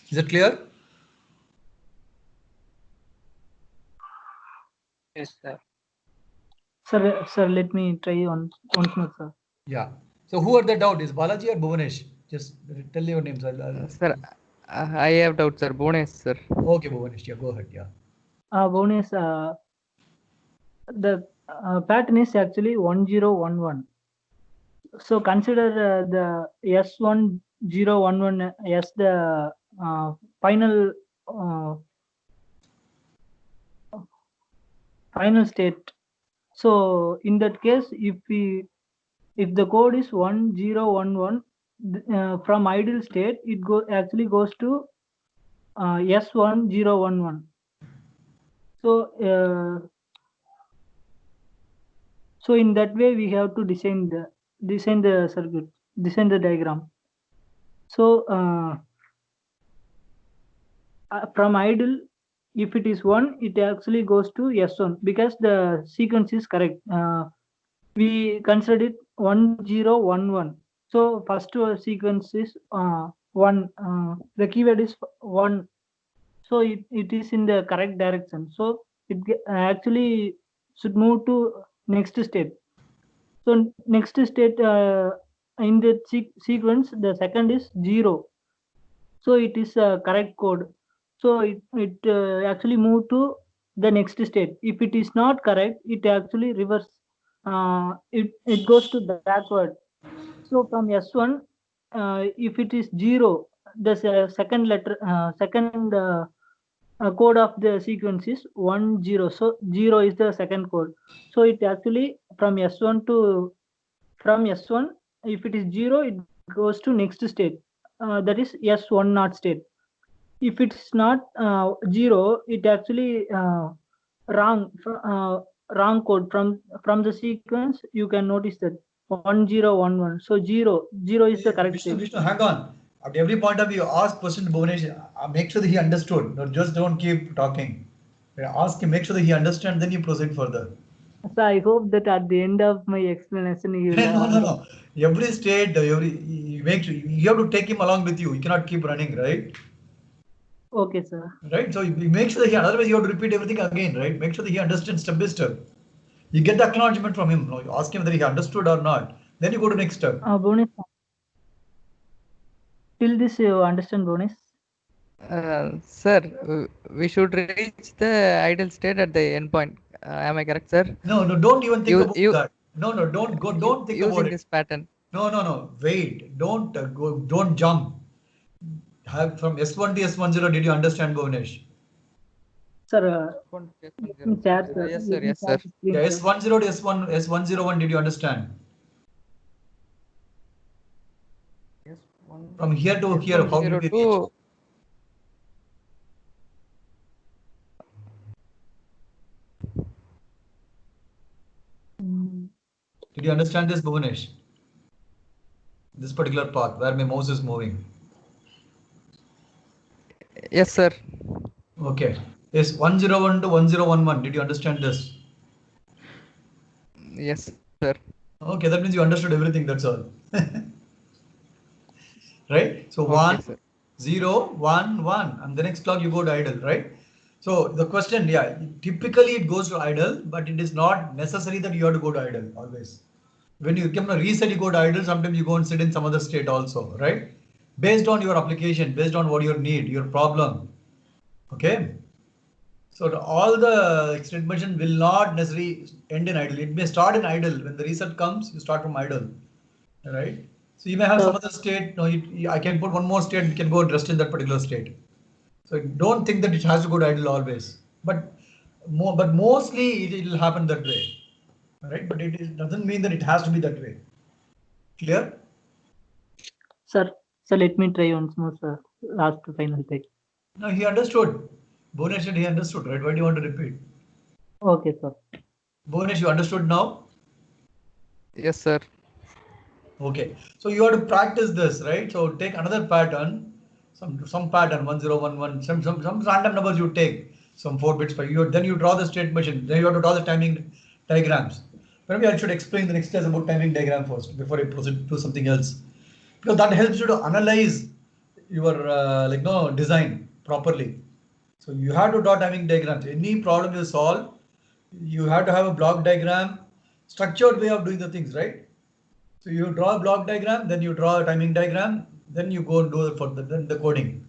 Is it clear? Yes, sir. Sir, let me try once more, sir. Yeah. So who had the doubt? Is Balaji or Bhuvanesh? Just tell your names. Sir, I have doubt, sir. Bonus, sir. Okay, Bhuvanesh. Yeah, go ahead. Yeah. Bonus, the pattern is actually 1011. So consider the S1011 as the final state. So in that case, if the code is 1011 from ideal state, it actually goes to S1011. So in that way, we have to design the circuit, design the diagram. So from idle, if it is 1, it actually goes to S1 because the sequence is correct. We considered it 1 0 1 1. So first sequence is 1. The keyword is 1. So it is in the correct direction. So it actually should move to next state. So next state in the sequence, the second is 0. So it is a correct code. So it actually move to the next state. If it is not correct, it actually reverse. It goes to the backward. So from S1, if it is 0, the second letter, second code of the sequence is 1 0. So 0 is the second code. So it actually from S1 from S1, if it is 0, it goes to next state. That is S1 not state. If it's not 0, it actually wrong code from the sequence. You can notice that 1 0 1 1. So 0 is the correct Vishnu, state. hang on. At every point of view, ask question to Bhuvanesh. Make sure that he understood. No, just don't keep talking. Ask him, make sure that he understands, then you proceed further. So I hope that at the end of my explanation, he will. No. Every state, you make sure you have to take him along with you. You cannot keep running, right? Okay, sir. Right. So you make sure that he, otherwise you have to repeat everything again, right? Make sure that he understands step by step. You get the acknowledgement from him. No, you ask him whether he understood or not. Then you go to next step. Bonus. Till this, you understand, bonus? Sir, we should reach the ideal state at the endpoint. Am I correct, sir? No, don't even think about that. No, don't think about using it. this pattern. No. Wait. Don't go. Don't jump. Have from S1 to S10. Did you understand, Bhuvanesh? Sir, Yes, sir. Yes, sir. Yeah, S10 to S101. Did you understand? From here to here, how did we reach? Did you understand this, Bhuvanesh? This particular path where my mouse is moving. Yes, sir. Okay. Is 101 to 1011. Did you understand this? Yes, sir. Okay, that means you understood everything. That's all. Right? So Okay, 1, sir. 0, 1, 1, and the next clock you go to idle, right? So the question, yeah, typically it goes to idle, but it is not necessary that you have to go to idle always. When you come to reset, you go to idle. Sometimes you go and sit in some other state also, right? Based on your application, based on what you need, your problem. Okay. So all the extension will not necessarily end in idle. It may start in idle. When the reset comes, you start from idle, right? So you may have some other state. No, I can put one more state. You can go and rest in that particular state. So don't think that it has to go to idle always. But mostly it will happen that way, right? But it doesn't mean that it has to be that way. Clear? Sir, let me try once more, sir. Last final take. No, he understood. Bhuvanesh said he understood, right? Why do you want to repeat? Okay, sir. Bhuvanesh, you understood now? Yes, sir. Okay. So you have to practice this, right? So take another pattern, some pattern 1011, some random numbers you take, some 4 bits per you. Then you draw the state machine. Then you have to draw the timing diagrams. Maybe I should explain the next class about timing diagram first before I proceed to something else, because that helps you to analyze your design properly. So you have to draw timing diagrams. Any problem you solve, you have to have a block diagram, structured way of doing the things, right? So you draw a block diagram, then you draw a timing diagram, then you go and do it for the coding.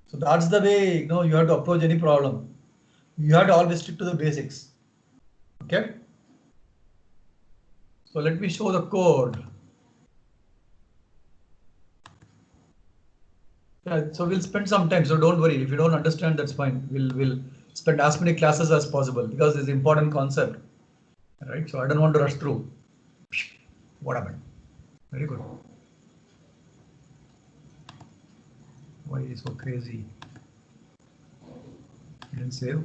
So that's the way you have to approach any problem. You have to always stick to the basics. Okay. So let me show the code. Yeah, so we'll spend some time. So don't worry. If you don't understand, that's fine. We'll spend as many classes as possible because it's an important concept. Right. So I don't want to rush through. What happened? Very good. Why is so crazy? Didn't save.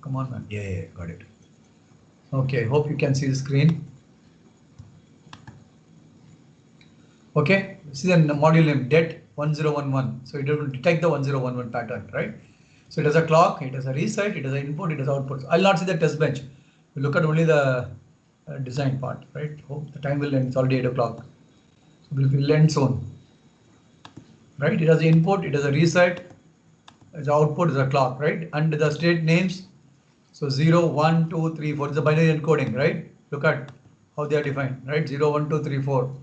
Come on, man. Yeah, got it. Okay, hope you can see the screen. Okay, see the module name det 1011. So it will detect the 1011 pattern, right? So it has a clock, it has a reset, it has an input, it has output. I'll not see the test bench. We look at only the design part, right? Oh, the time will end. It's already 8 o'clock. So we'll end soon, right? It has the input, it has a reset, the output is a clock, right? And the state names. So 0, 1, 2, 3, 4 is the binary encoding, right? Look at how they are defined, right? 0, 1, 2, 3, 4.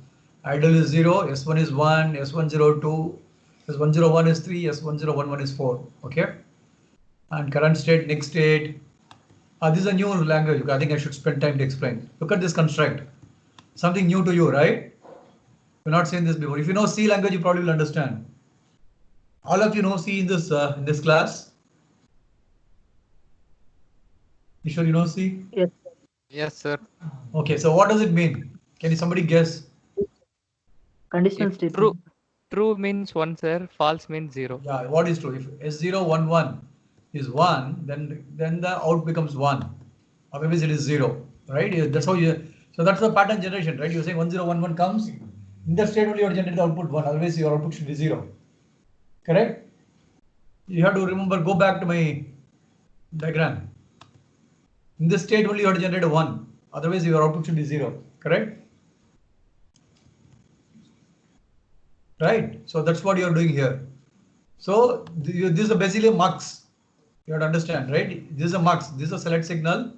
Idle is 0, S1 is 1, S102, S101 is 3, S1011 is 4. Okay. And current state, next state. This is a new language. I think I should spend time to explain. Look at this construct. Something new to you, right? You've not seen this before. If you know C language, you probably will understand. All of you know C in this class. You sure you know C? Yes. Yes, sir. Okay, so what does it mean? Can somebody guess? Conditional If statement. true means 1, sir. False means 0. Yeah, what is true? If S011 is 1, then the out becomes 1. Otherwise it is 0, right? That's how you, so that's the pattern generation, right? You're saying 1011 comes, in that state only you generate the output 1, otherwise your output should be 0. Correct? You have to remember, go back to my diagram. In this state only you have to generate a 1, otherwise your output should be 0. Correct? Right? So that's what you're doing here. So this is basically a mux. You have to understand, right? This is a mux. This is a select signal.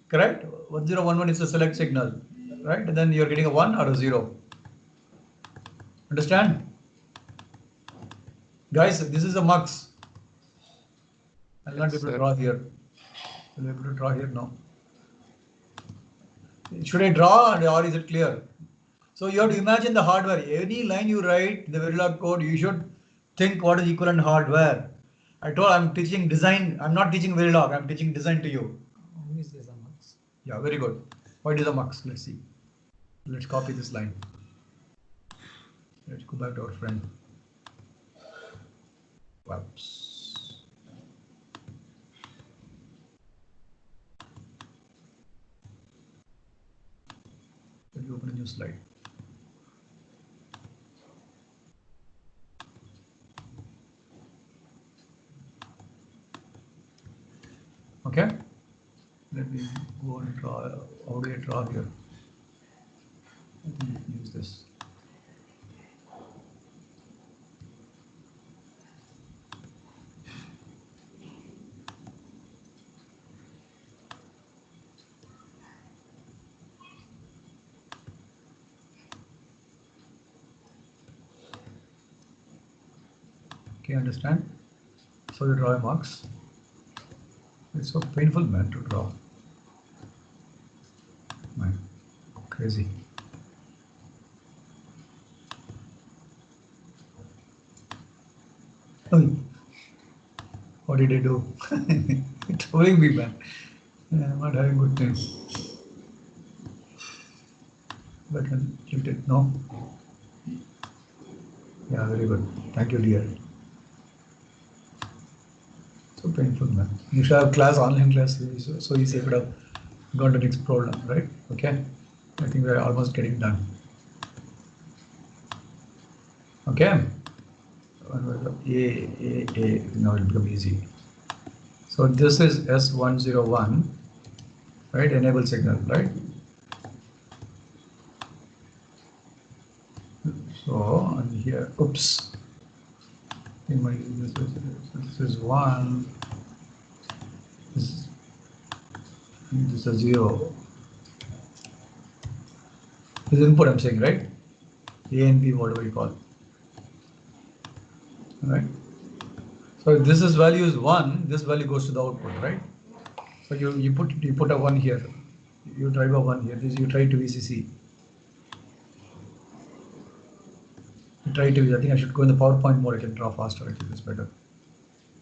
Correct? 1011 is a select signal, right? And then you're getting a 1 or a 0. Understand? Guys, this is a mux. I'll not be able to draw here. I'll be able to draw here now. Should I draw or is it clear? So you have to imagine the hardware. Any line you write, the Verilog code, you should think what is equivalent hardware. I told I'm teaching design. I'm not teaching Verilog. I'm teaching design to you. Is this a mux? Yeah, very good. What is a mux? Let's see. Let's copy this line. Let's go back to our friend. Whoops. Let me open a new slide. Okay. Let me go and draw. How do I draw here? Let me use this. Okay, understand? So you draw a mux. It's so painful, man, to draw. Man, crazy. Oh, what did I do? Trolling me, man. I'm not having good time. But I can tilt it. No. Yeah, very good. Thank you, dear. So painful, man. You should have class, online class. So easy. I could have gone to the next problem, right? Okay. I think we're almost getting done. Okay. A. Now it will become easy. So this is S101, right? Enable signal, right? So on here, oops. This is 1. This is a 0. This is input I'm saying, right? A and B, whatever you call. Right? So this is value is 1, this value goes to the output, right? So you put a 1 here. You drive a 1 here. This you try to VCC. You try to, I think I should go in the PowerPoint mode, I can draw faster, I think it's better.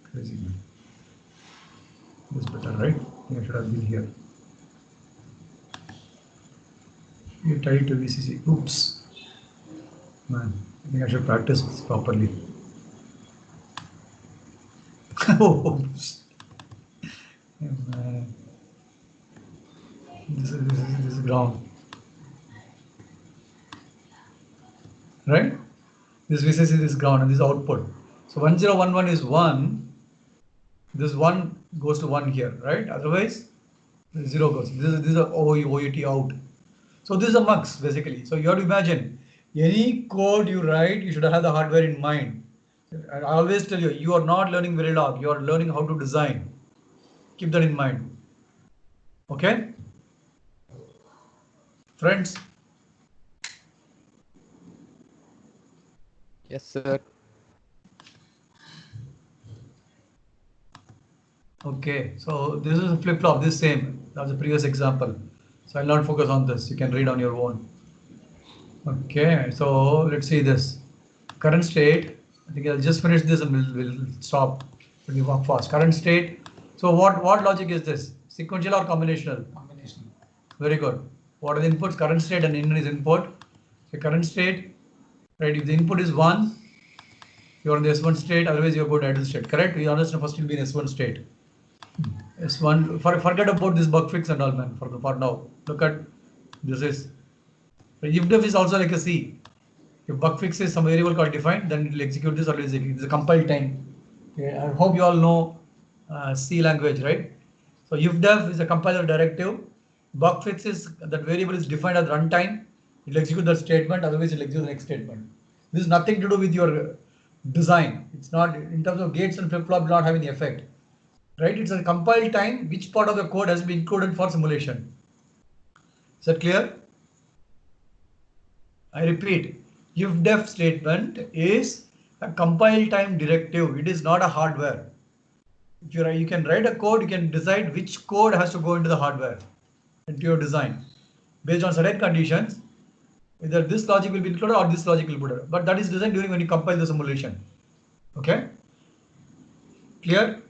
Crazy man. This is better, right? I think I should have been here. You try to VCC. Oops. Man, I think I should practice this properly. Oops. Man. This is ground. Right? This VCC is ground and this is output. So 1011 is 1. This 1 goes to 1 here, right? Otherwise, 0 goes. This is a OUT out. So this is a mux basically. So you have to imagine any code you write, you should have the hardware in mind. And I always tell you, you are not learning Verilog, you are learning how to design. Keep that in mind. Okay? Friends? Yes, sir. Okay, so this is a flip-flop, this same, that's the previous example. So I'll not focus on this, you can read on your own. Okay, so let's see this. Current state, I think I'll just finish this and we'll stop. We'll walk fast. Current state, so what logic is this? Sequential or combinational? Combination. Very good. What are the inputs? Current state and in is input. So current state, right, if the input is 1, you're in the S1 state, otherwise you're going to idle state, correct? We understand first you'll be in S1 state. S1, forget about this bug fix and all, man, for now. Look at, this is, ifdef is also like a C. If bug fix is some variable called defined, then it will execute this or it is a compile time. Okay, I hope you all know C language, right? So ifdef is a compiler directive. Bug fix is that variable is defined as runtime. It will execute that statement, otherwise it will execute the next statement. This is nothing to do with your design. It's not, in terms of gates and flip-flop, will not have any effect. Right? It's a compile time, which part of the code has been included for simulation. Is that clear? I repeat, ifdef statement is a compile time directive. It is not a hardware. If you can write a code, you can decide which code has to go into the hardware, into your design. Based on certain conditions, either this logic will be included or this logic will be included. But that is designed during when you compile the simulation. Okay? Clear?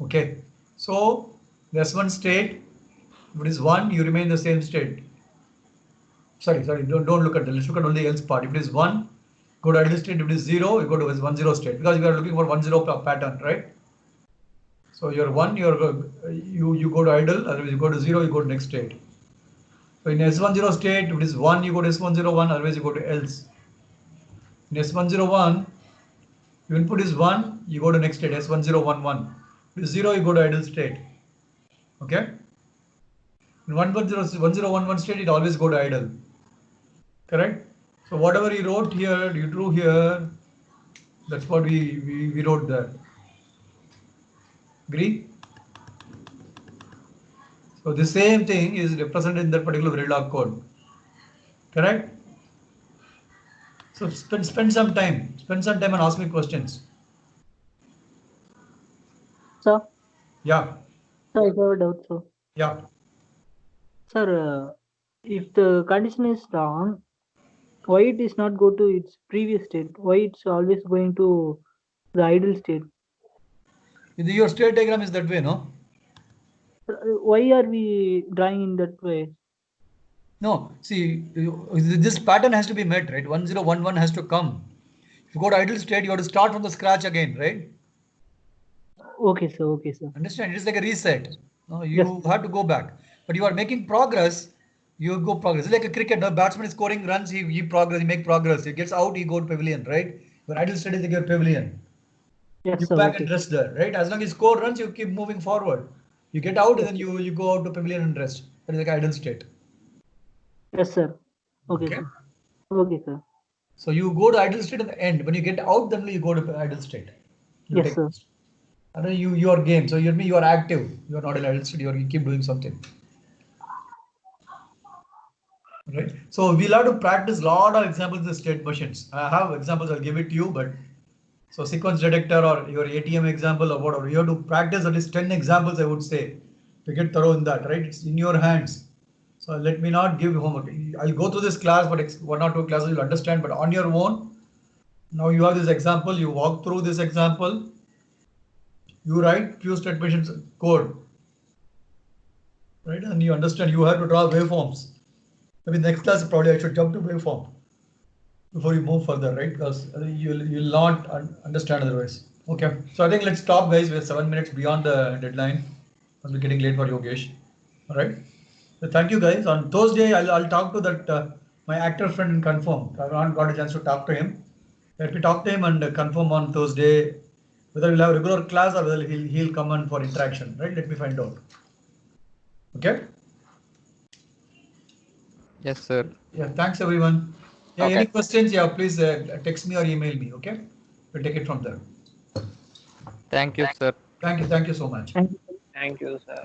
Okay. So the S1 state, if it is 1, you remain the same state. Sorry, don't look at that. Let's look at only else part. If it is 1, go to idle state. If it is 0, you go to 1 0 state, because we are looking for 1 0 pattern, right? So you're 1, you go to idle, otherwise you go to 0, you go to next state. So in S1 0 state, if it is 1, you go to S1 0 1, otherwise you go to else. In S1 0 1, your input is 1, you go to next state, S1 0 1 1. If it is 0, you go to idle state. Okay? In 1 0 1 1 state, it always go to idle. Correct? So whatever you wrote here, you drew here, that's what we wrote there. Agree? So the same thing is represented in that particular Verilog code. Correct? So spend some time and ask me questions. Sir? Yeah. Sir, I have a doubt, sir. Yeah. Sir, if the condition is wrong, why it is not go to its previous state? Why it's always going to the idle state? Your state diagram is that way, no? Why are we drawing in that way? No, see, this pattern has to be met, right? 1 0 1 1 has to come. If you go to idle state, you have to start from the scratch again, right? Okay, sir. Okay, sir. Understand? It is like a reset. No, you Yes. have to go back. But you are making progress, you go progress. It's like a cricket. The batsman is scoring runs, he make progress. He gets out, he go to pavilion, right? When idle state is like your pavilion. Yes, You sir. back Okay. and rest there, right? As long as you score runs, you keep moving forward. You get out and then you go out to pavilion and rest. That is like idle state. Yes, sir. Okay, Okay. sir. Okay, sir. So you go to idle state at the end. When you get out, then you go to idle state. You Yes, take sir. rest. And then you are game. So you are active. You are not in idle state. You keep doing something. Right. So we'll have to practice a lot of examples of state machines. I have examples. I'll give it to you. But so sequence detector or your ATM example or whatever, you have to practice at least 10 examples. I would say to get thorough in that. Right. It's in your hands. So let me not give homework. I'll go through this class, but 1 or 2 classes you'll understand. But on your own, now you have this example. You walk through this example. You write few state machines code, right? And you understand you have to draw waveforms. Maybe next class probably I should jump to waveform before you move further, right? Because you'll not understand otherwise. Okay, so I think let's stop, guys. We're 7 minutes beyond the deadline. Must be getting late for Yogesh. All right. So thank you, guys. On Thursday, I'll talk to that my my actor friend and confirm. I've not got a chance to talk to him. Let me talk to him and confirm on Thursday whether we'll have regular class or whether he'll come on for interaction, right? Let me find out. Okay? Yes, sir. Yeah, thanks everyone. Yeah, Okay. any questions? Yeah, please text me or email me, okay? We'll take it from there. Thank you, sir. Thank you so much. Thank you. Thank you, sir.